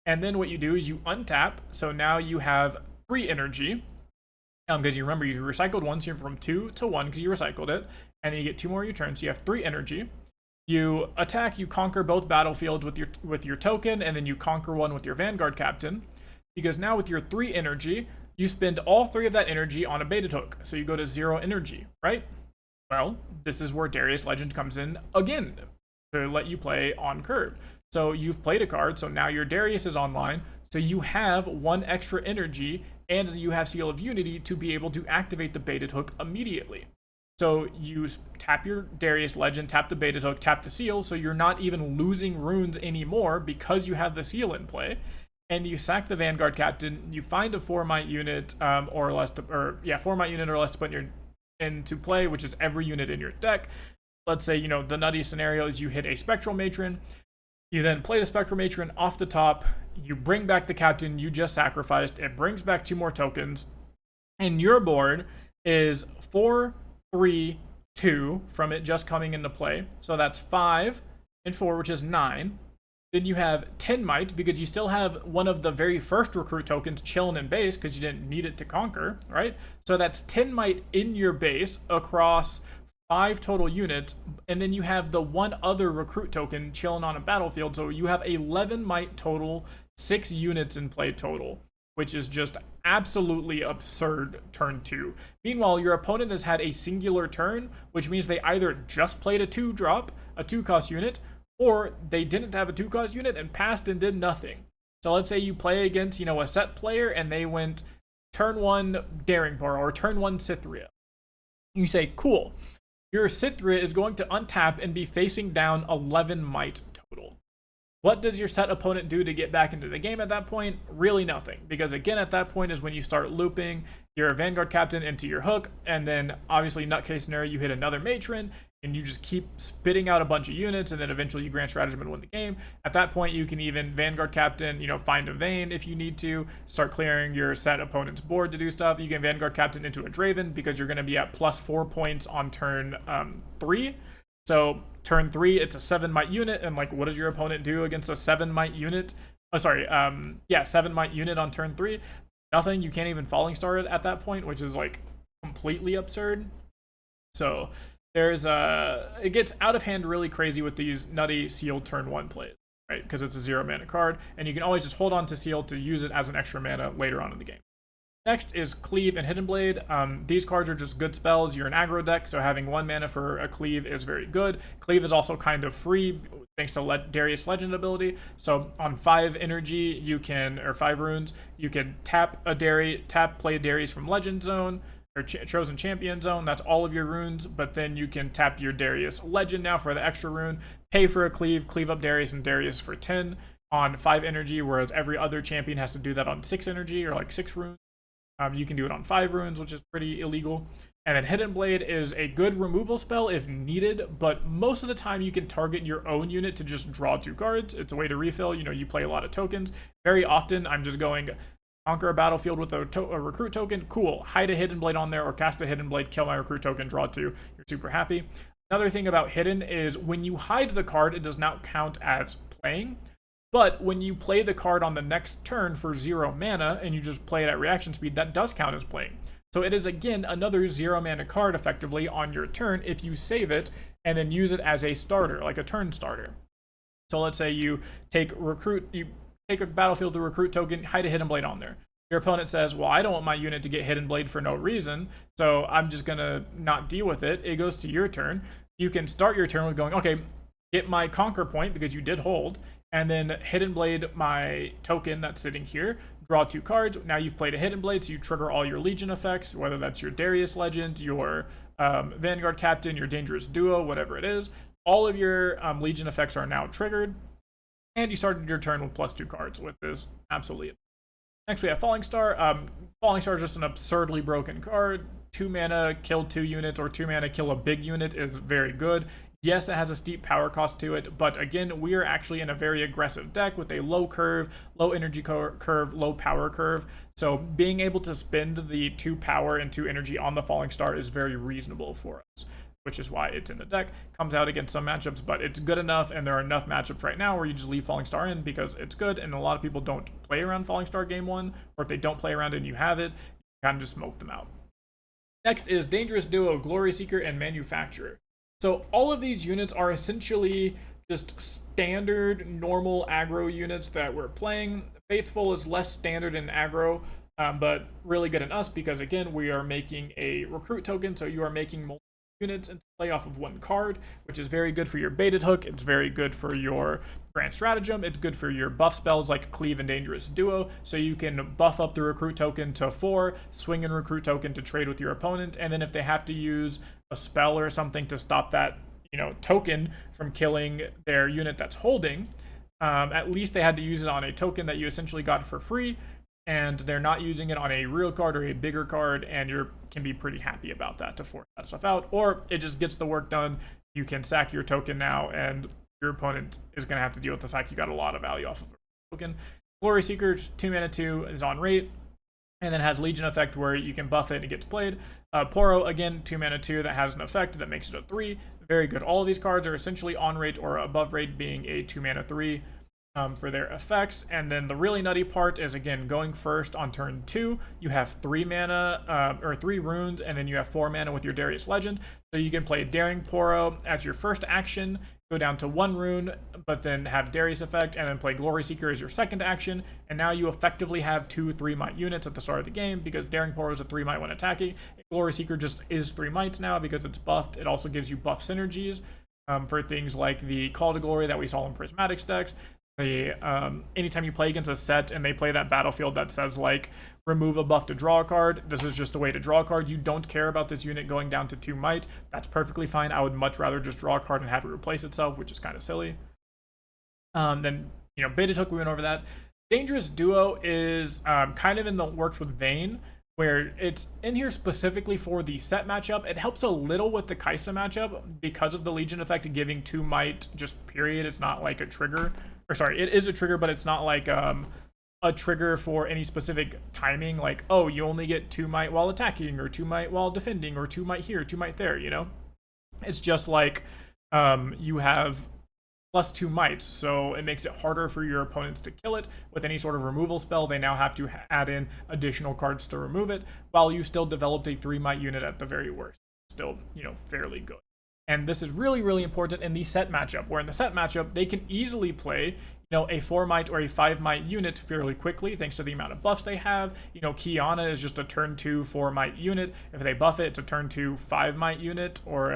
And then what you do is you untap, so now you have 3 energy, because you remember you recycled 1, so you're from 2 to 1 because you recycled it, and then you get 2 more your turn, so you have 3 energy. You attack, you conquer both battlefields with your token, and then you conquer one with your Vanguard Captain, because now with your 3 energy, you spend all 3 of that energy on a baited hook, so you go to 0 energy, right? Well, this is where Darius Legend comes in again to let you play on curve. So you've played a card, so now your Darius is online, so you have 1 extra energy, and you have Seal of Unity to be able to activate the baited hook immediately. So you tap your Darius Legend, tap the baited hook, tap the Seal, so you're not even losing runes anymore because you have the Seal in play. And you sack the Vanguard Captain, you find a 4 might unit or less, 4 might unit or less to put into play, which is every unit in your deck. Let's say, the nutty scenario is you hit a Spectral Matron, you then play the Spectral Matron off the top, you bring back the Captain you just sacrificed, it brings back 2 more tokens, and your board is 4, 3, 2 from it just coming into play. So that's 5 and 4, which is 9. Then you have 10 might, because you still have one of the very first recruit tokens chilling in base because you didn't need it to conquer, right? So that's 10 might in your base across 5 total units, and then you have the 1 other recruit token chilling on a battlefield, so you have 11 might total, 6 units in play total, which is just absolutely absurd turn 2. Meanwhile, your opponent has had a singular turn, which means they either just played a 2-drop, a 2-cost unit, or they didn't have a 2-cost unit and passed and did nothing. So let's say you play against, a set player and they went turn 1 Daring Bar or turn 1 Cythria. You say, cool. Your Cythria is going to untap and be facing down 11 might total. What does your set opponent do to get back into the game at that point? Really nothing. Because again, at that point is when you start looping your Vanguard Captain into your hook, and then obviously nutcase scenario, you hit another Matron, and you just keep spitting out a bunch of units, and then eventually you Grand Stratagem and win the game. At that point, you can even Vanguard Captain, find a Vayne if you need to, start clearing your set opponent's board to do stuff. You can Vanguard Captain into a Draven, because you're going to be at +4 points on turn 3. So turn 3, it's a 7 might unit, and what does your opponent do against a 7 might unit? 7 might unit on turn 3. Nothing. You can't even Falling Star it at that point, which is completely absurd. So it gets out of hand really crazy with these nutty Seal turn 1 plays, right? Because it's a 0 mana card, and you can always just hold on to Seal to use it as an extra mana later on in the game. Next is Cleave and Hidden Blade. These cards are just good spells. You're an aggro deck, so having 1 mana for a Cleave is very good. Cleave is also kind of free thanks to Darius Legend ability. So on 5 energy, or 5 runes, you can play a Darius from Legend Zone, or Chosen Champion Zone. That's all of your runes, but then you can tap your Darius Legend now for the extra rune, pay for a Cleave up Darius and Darius for 10 on 5 energy, whereas every other champion has to do that on 6 energy or 6 runes. You can do it on 5 runes, which is pretty illegal. And then Hidden Blade is a good removal spell if needed, but most of the time you can target your own unit to just draw 2 cards. It's a way to refill. You play a lot of tokens. Very often I'm just going conquer a battlefield with a recruit token. Cool. Hide a Hidden Blade on there, or cast a Hidden Blade, kill my recruit token, draw 2. You're super happy. Another thing about Hidden is when you hide the card, it does not count as playing. But when you play the card on the next turn for 0 mana and you just play it at reaction speed, that does count as playing. So it is, again, another 0 mana card effectively on your turn if you save it and then use it as a starter, like a turn starter. So let's say you take a battlefield to recruit token, hide a Hidden Blade on there. Your opponent says, well, I don't want my unit to get Hidden Blade for no reason, so I'm just going to not deal with it. It goes to your turn. You can start your turn with going, okay, get my Conquer point because you did hold, and then Hidden Blade my token that's sitting here, draw 2 cards. Now you've played a Hidden Blade, so you trigger all your Legion effects, whether that's your Darius Legend, your Vanguard Captain, your Dangerous Duo, whatever it is. All of your Legion effects are now triggered, and you started your turn with +2 cards, which is absolutely. Next we have Falling Star. Falling Star is just an absurdly broken card. 2 mana, kill 2 units, or 2 mana, kill a big unit is very good. Yes, it has a steep power cost to it, but again, we are actually in a very aggressive deck with a low curve, low energy curve, low power curve. So being able to spend the 2 power and 2 energy on the Falling Star is very reasonable for us, which is why it's in the deck. Comes out against some matchups, but it's good enough, and there are enough matchups right now where you just leave Falling Star in because it's good, and a lot of people don't play around Falling Star game 1, or if they don't play around it and you have it, you kind of just smoke them out. Next is Dangerous Duo, Glory Seeker, and Manufacturer. So all of these units are essentially just standard normal aggro units that we're playing. Faithful is less standard in aggro, but really good in us because, again, we are making a recruit token, so you are making multiple units and play off of 1 card, which is very good for your Baited Hook. It's very good for your Grand Stratagem. It's good for your buff spells like Cleave and Dangerous Duo, so you can buff up the recruit token to 4, swing in recruit token to trade with your opponent, and then if they have to use a spell or something to stop that, token from killing their unit that's holding, at least they had to use it on a token that you essentially got for free, and they're not using it on a real card or a bigger card, and you can be pretty happy about that to force that stuff out. Or it just gets the work done. You can sack your token now, and your opponent is going to have to deal with the fact you got a lot of value off of the token. Glory Seeker, 2 mana 2, is on rate, and then has Legion effect where you can buff it and it gets played. Poro, again, 2 mana 2, that has an effect that makes it a 3. Very good. All of these cards are essentially on rate or above rate, being a 2 mana 3. For their effects. And then the really nutty part is, again, going first on turn 2, you have 3 mana or 3 runes, and then you have 4 mana with your Darius Legend, so you can play Daring Poro as your first action, go down to 1 rune, but then have Darius effect, and then play Glory Seeker as your second action, and now you effectively have 2 3-might units at the start of the game because Daring Poro is a 3-might when attacking. Glory Seeker just is 3 mights now because it's buffed. It also gives you buff synergies for things like the Call to Glory that we saw in Prismatic decks. Anytime you play against a set and they play that battlefield that says like remove a buff to draw a card, this is just a way to draw a card. You don't care about this unit going down to 2 might. That's perfectly fine. I would much rather just draw a card and have it replace itself, which is kind of silly. Then Baited Hook, we went over that. Dangerous Duo is kind of in the works with Vayne, where it's in here specifically for the set matchup. It helps a little with the Kaisa matchup because of the Legion effect giving 2 might just period. It's not like a trigger. Or sorry, it is a trigger, but it's not like a trigger for any specific timing, like, oh, you only get 2 might while attacking, or 2 might while defending, or 2 might here, 2 might there, It's just like you have +2 might, so it makes it harder for your opponents to kill it. With any sort of removal spell, they now have to add in additional cards to remove it, while you still developed a 3 might unit at the very worst. Still, fairly good. And this is really, really important in the set matchup, where in the set matchup, they can easily play, a 4 might or a 5 might unit fairly quickly, thanks to the amount of buffs they have. Kiana is just a turn 2 4 might unit. If they buff it, it's a turn 2 5 might unit, or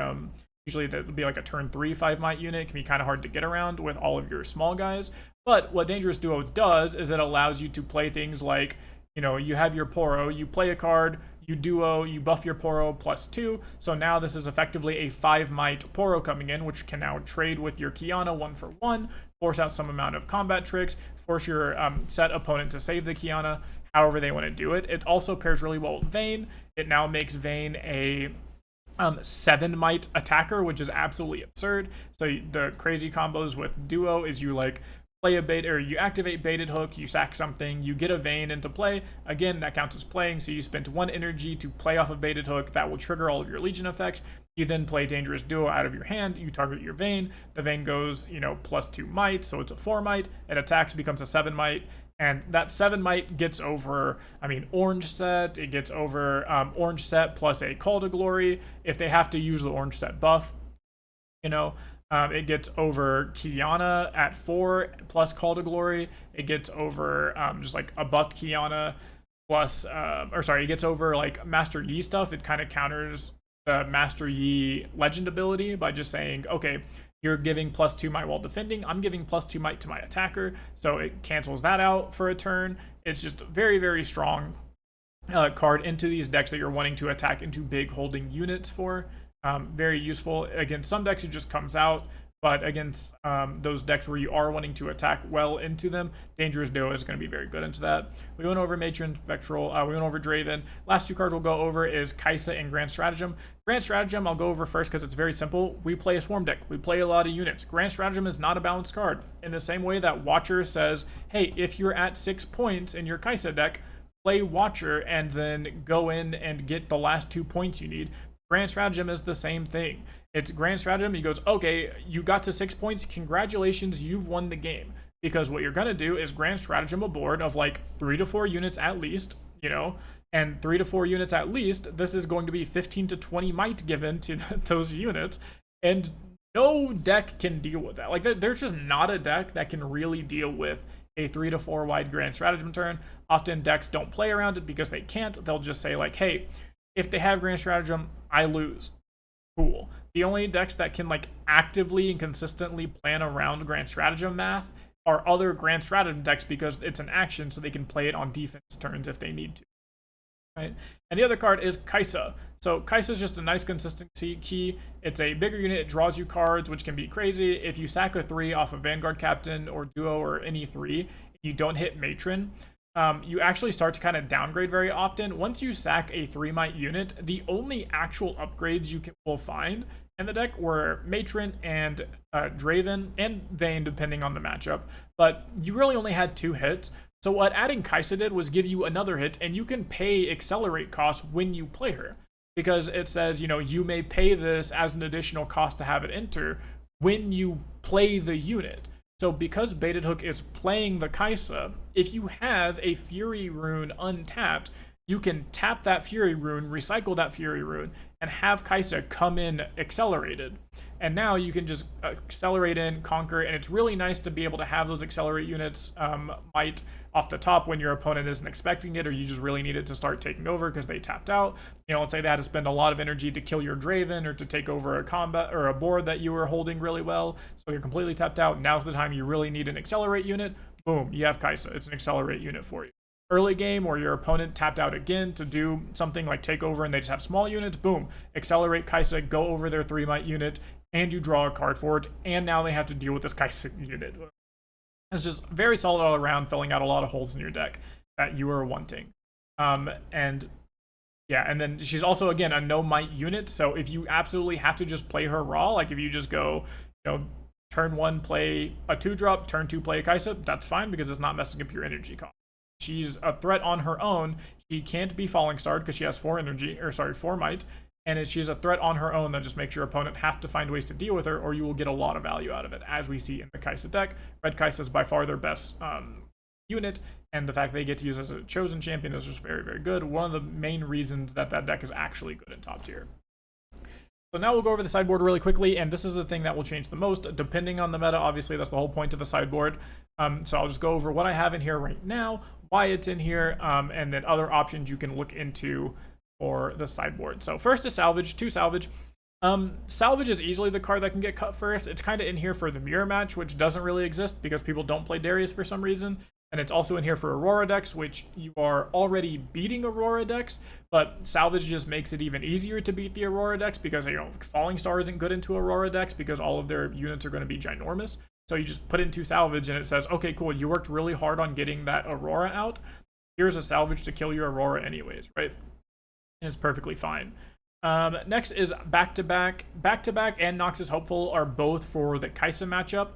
usually that would be like a turn 3 5 might unit. It can be kind of hard to get around with all of your small guys. But what Dangerous Duo does is it allows you to play things like, you have your Poro, you play a card, you duo, you buff your Poro +2, so now this is effectively a 5 might Poro coming in, which can now trade with your Kiana 1-for-1, force out some amount of combat tricks, force your set opponent to save the Kiana, however they want to do it. It also pairs really well with Vayne. It now makes Vayne a 7 might attacker, which is absolutely absurd. So the crazy combos with Duo is you play a bait, or you activate Baited Hook, you sack something, you get a Vayne into play. Again, that counts as playing, so you spent 1 energy to play off a Baited Hook. That will trigger all of your Legion effects. You then play Dangerous Duo out of your hand, you target your Vayne. The Vayne goes, +2 might, so it's a 4 might. It attacks, becomes a 7 might, and that 7 might gets over, orange set. It gets over orange set plus a Call to Glory if they have to use the orange set buff, It gets over Kiana at 4 plus Call to Glory. It gets over just like a buffed Kiana plus, it gets over like Master Yi stuff. It kind of counters the Master Yi legend ability by just saying, okay, You're giving +2 might while defending. I'm giving +2 might to my attacker, so it cancels that out for a turn. It's just a very, very strong card into these decks that you're wanting to attack into big holding units for. Very useful. Against some decks, it just comes out, but against those decks where you are wanting to attack well into them, Dangerous Duo is going to be very good into that. We went over Matron, Spectral, we went over Draven. Last two cards we'll go over is Kaisa and Grand Stratagem. Grand Stratagem I'll go over first because it's very simple. We play a Swarm deck. We play a lot of units. Grand Stratagem is not a balanced card. In the same way that Watcher says, hey, if you're at 6 points in your Kaisa deck, play Watcher and then go in and get the last 2 points you need. Grand Stratagem is the same thing. It's Grand Stratagem. He goes, okay, you got to 6 points. Congratulations, you've won the game. Because what you're going to do is Grand Stratagem a board of like 3 to 4 units at least, you know, and 3 to 4 units at least. This is going to be 15 to 20 might given to those units. And no deck can deal with that. Like, there's just not a deck that can really deal with a 3 to 4 wide Grand Stratagem turn. Often decks don't play around it because they can't. They'll just say like, hey, if they have Grand Stratagem, I lose. Cool. The only decks that can like actively and consistently plan around Grand Stratagem math are other Grand Stratagem decks because it's an action, so they can play it on defense turns if they need to. Right? And the other card is Kaisa. So Kaisa is just a nice consistency key. It's a bigger unit. It draws you cards, which can be crazy. If you sack a 3 off of Vanguard Captain or Duo or any 3, you don't hit Matron, you actually start to kind of downgrade very often. Once you sack a 3 might unit, the only actual upgrades you will find in the deck were Matron and Draven and Vayne, depending on the matchup. But you really only had 2 hits. So what adding Kaisa did was give you another hit, and you can pay accelerate costs when you play her. Because it says, you know, you may pay this as an additional cost to have it enter when you play the unit. So because Baited Hook is playing the Kaisa, if you have a Fury rune untapped, you can tap that Fury rune, recycle that Fury rune, and have Kaisa come in accelerated. And now you can just accelerate in, conquer, and it's really nice to be able to have those accelerate units might off the top when your opponent isn't expecting it, or you just really need it to start taking over because they tapped out. You know, let's say they had to spend a lot of energy to kill your Draven or to take over a combat or a board that you were holding really well, so you're completely tapped out. Now's the time you really need an accelerate unit. Boom, you have Kaisa. It's an accelerate unit for you. Early game, or your opponent tapped out again to do something like take over and they just have small units, boom, accelerate Kaisa, go over their 3 might unit, and you draw a card for it, and now they have to deal with this Kaisa unit. It's just very solid all around, filling out a lot of holes in your deck that you are wanting. And yeah, and then she's also, again, a no might unit, so if you absolutely have to just play her raw, like if you just go, you know, turn 1 play a 2-drop, turn 2 play a Kaisa, that's fine because it's not messing up your energy cost. She's a threat on her own. She can't be Falling Starred because she has 4 might. And she's a threat on her own that just makes your opponent have to find ways to deal with her, or you will get a lot of value out of it, as we see in the Kaisa deck. Red Kaisa is by far their best unit, and the fact they get to use as a chosen champion is just very, very good. One of the main reasons that that deck is actually good in top tier. So now we'll go over the sideboard really quickly, and this is the thing that will change the most, depending on the meta. Obviously, that's the whole point of the sideboard. So I'll just go over what I have in here right now, why it's in here, and then other options you can look into for the sideboard. So first is Salvage, 2 Salvage. Salvage is easily the card that can get cut first. It's kind of in here for the mirror match, which doesn't really exist because people don't play Darius for some reason. And it's also in here for Aurora decks, which you are already beating Aurora decks, but Salvage just makes it even easier to beat the Aurora decks because, you know, Falling Star isn't good into Aurora decks because all of their units are going to be ginormous. So you just put into Salvage and it says, okay, cool, you worked really hard on getting that Aurora out. Here's a Salvage to kill your Aurora anyways, right? And it's perfectly fine. Next is Back-to-Back. Back-to-Back and Noxus Hopeful are both for the Kaisa matchup.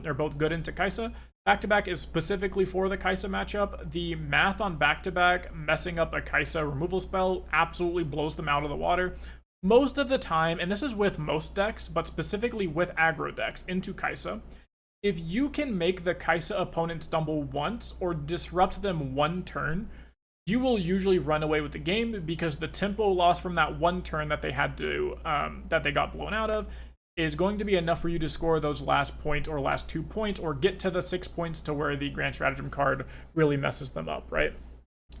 They're both good into Kaisa. Back-to-Back is specifically for the Kaisa matchup. The math on Back-to-Back messing up a Kaisa removal spell absolutely blows them out of the water. Most of the time, and this is with most decks, but specifically with aggro decks into Kaisa, if you can make the Kaisa opponent stumble once or disrupt them 1 turn, you will usually run away with the game because the tempo loss from that 1 turn that they had to, that they got blown out of, is going to be enough for you to score those last point or last 2 points or get to the 6 points to where the Grand Stratagem card really messes them up, right?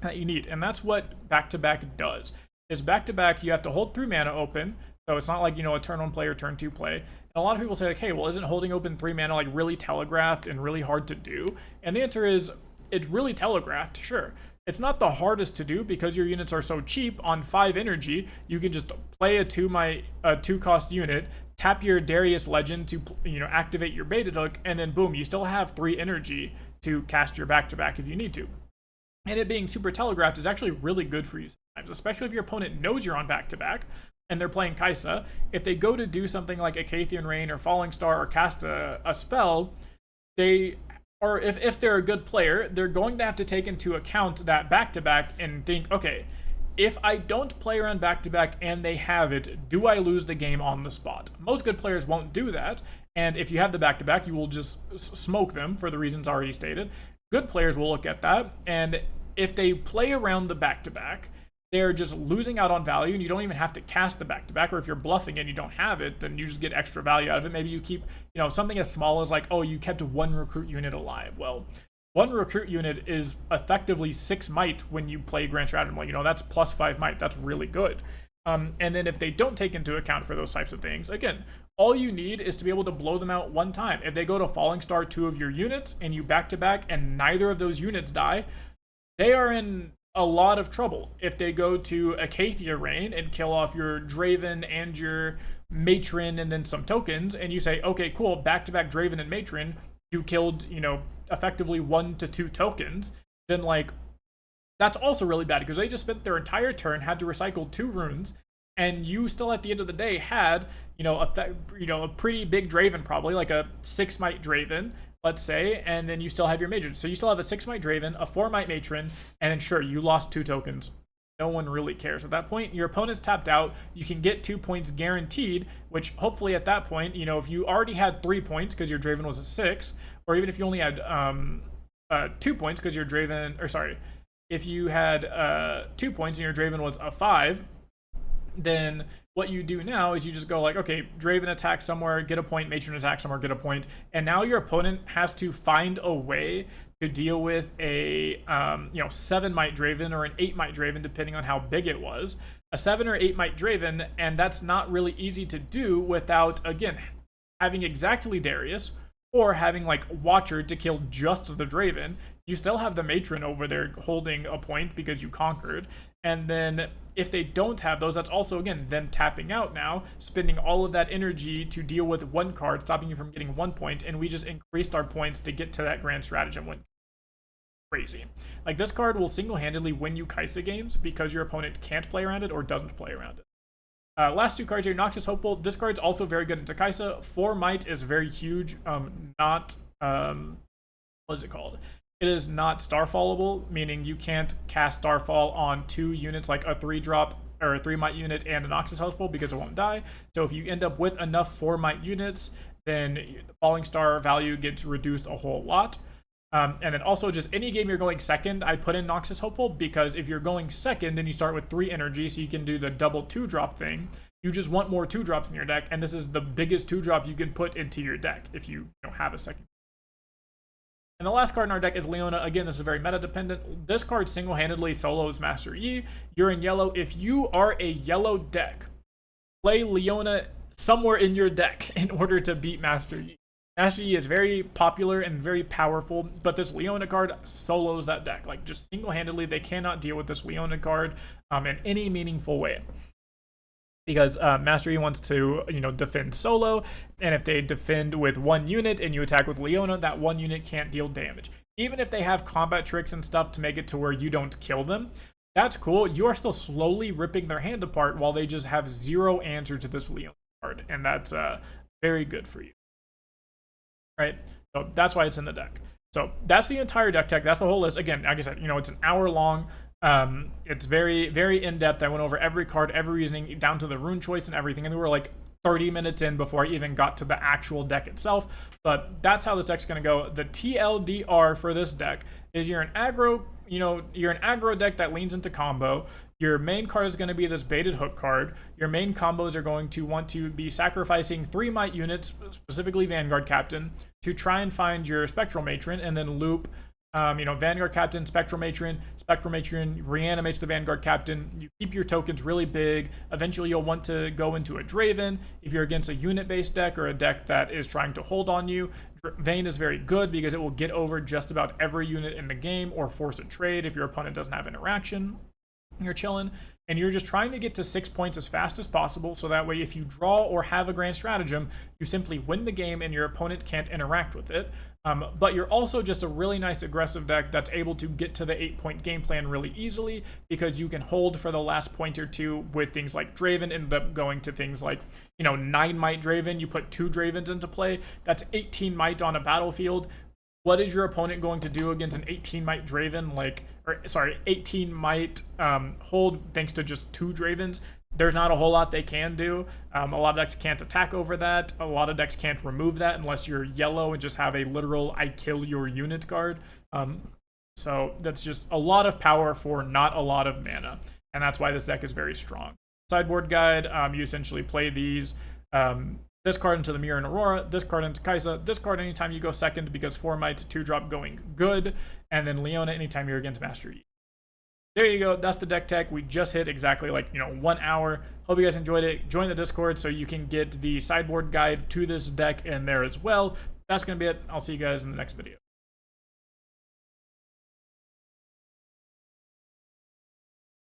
That you need. And that's what Back-to-Back does. Is Back-to-Back, you have to hold 3 mana open, So it's not like, a turn 1 play or turn 2 play. And a lot of people say, like, hey, well, isn't holding open 3 mana like really telegraphed and really hard to do? And the answer is, it's really telegraphed, sure. It's not the hardest to do because your units are so cheap. On 5 energy, you can just play a 2-cost unit, tap your Darius Legend to activate your Baited Hook, and then boom, you still have 3 energy to cast your back-to-back if you need to. And it being super telegraphed is actually really good for you sometimes, especially if your opponent knows you're on back-to-back and they're playing Kaisa. If they go to do something like Acathian Rain or Falling Star or cast a spell, or if they're a good player, they're going to have to take into account that back-to-back and think, okay, if I don't play around back-to-back and they have it, do I lose the game on the spot? Most good players won't do that, and if you have the back-to-back, you will just smoke them for the reasons already stated. Good players will look at that, and if they play around the back-to-back, they're just losing out on value, and you don't even have to cast the back-to-back, or if you're bluffing and you don't have it, then you just get extra value out of it. Maybe you keep, something as small as like, oh, you kept 1 recruit unit alive. Well, 1 recruit unit is effectively 6 might when you play Grand Stratagem. Like, that's plus 5 might. That's really good. And then if they don't take into account for those types of things, again, all you need is to be able to blow them out 1 time. If they go to Falling Star 2 of your units and you back-to-back and neither of those units die, they are in a lot of trouble. If they go to Acacia Rain and kill off your Draven and your Matron and then some tokens, and you say, okay, cool, back-to-back Draven and Matron, you killed, effectively 1 to 2 tokens, then like, that's also really bad because they just spent their entire turn, had to recycle 2 runes, and you still at the end of the day had, a pretty big Draven, probably like a 6 might Draven, let's say, and then you still have your Matron. So you still have a 6 might Draven, a 4 might Matron, and then sure, you lost 2 tokens. No one really cares. At that point, your opponent's tapped out. You can get 2 points guaranteed, which hopefully at that point, if you already had 3 points because your Draven was a 6, or even if you only had 2 points because your Draven, or sorry, if you had 2 points and your Draven was a 5, then what you do now is you just go like, okay, Draven attack somewhere, get a point, Matron attack somewhere, get a point, and now your opponent has to find a way to deal with a 7 might Draven or an 8 might Draven, depending on how big it was, a 7 or 8 might Draven, and that's not really easy to do without, again, having exactly Darius or having like Watcher to kill just the Draven. You still have the Matron over there holding a point because you conquered. And then if they don't have those, that's also, again, them tapping out now, spending all of that energy to deal with 1 card, stopping you from getting 1 point, and we just increased our points to get to that Grand Stratagem win. Crazy. Like, this card will single-handedly win you Kaisa games because your opponent can't play around it or doesn't play around it. Last 2 cards here, Noxious Hopeful. This card's also very good into Kaisa. 4 might is very huge. What is it called? It is not Starfallable, meaning you can't cast Starfall on 2 units like a 3-drop or a 3 might unit and a Noxious Hopeful because it won't die. So if you end up with enough 4 might units, then the Falling Star value gets reduced a whole lot. And then also just any game you're going second, I put in Noxious Hopeful because if you're going second, then you start with 3 energy, so you can do the double 2-drop thing. You just want more 2-drops in your deck, and this is the biggest 2-drop you can put into your deck if you don't have a second. And the last card in our deck is Leona. Again, this is very meta-dependent. This card single-handedly solos Master Yi. You're in yellow. If you are a yellow deck, play Leona somewhere in your deck in order to beat Master Yi. Master Yi is very popular and very powerful, but this Leona card solos that deck. Like, just single-handedly, they cannot deal with this Leona card in any meaningful way. Because Master Yi wants to, defend solo, and if they defend with 1 unit and you attack with Leona, that 1 unit can't deal damage. Even if they have combat tricks and stuff to make it to where you don't kill them, that's cool. You are still slowly ripping their hand apart while they just have 0 answer to this Leona card, and that's very good for you. Right? So that's why it's in the deck. So that's the entire deck tech. That's the whole list. Again, like I said, it's an hour long. It's very, very in-depth. I went over every card, every reasoning, down to the rune choice and everything, and we were like 30 minutes in before I even got to the actual deck itself. But that's how this deck's going to go. The TLDR for this deck is you're an aggro deck that leans into combo. Your main card is going to be this Baited Hook card. Your main combos are going to want to be sacrificing 3 might units, specifically Vanguard Captain, to try and find your Spectral Matron and then loop Vanguard Captain, Spectral Matron. Spectral Matron reanimates the Vanguard Captain. You keep your tokens really big. Eventually, you'll want to go into a Draven. If you're against a unit-based deck or a deck that is trying to hold on you, Vayne is very good because it will get over just about every unit in the game or force a trade if your opponent doesn't have interaction. You're chilling, and you're just trying to get to 6 points as fast as possible, so that way if you draw or have a grand stratagem, you simply win the game and your opponent can't interact with it. But you're also just a really nice aggressive deck that's able to get to the 8-point game plan really easily, because you can hold for the last point or two with things like Draven, end up going to things like 9 might Draven. You put 2 Dravens into play, that's 18 might on a battlefield. What is your opponent going to do against an 18 might Draven? 18 might hold thanks to just 2 Dravens? There's not a whole lot they can do. A lot of decks can't attack over that. A lot of decks can't remove that unless you're yellow and just have a literal I kill your unit card. So that's just a lot of power for not a lot of mana. And that's why this deck is very strong. Sideboard guide, you essentially play these. This card into the Mirror and Aurora, this card into Kaisa, this card anytime you go second because 4 might 2-drop going good, and then Leona anytime you're against Master Yi. There you go, that's the deck tech. We just hit exactly 1 hour. Hope you guys enjoyed it. Join the Discord so you can get the sideboard guide to this deck in there as well. That's going to be it. I'll see you guys in the next video.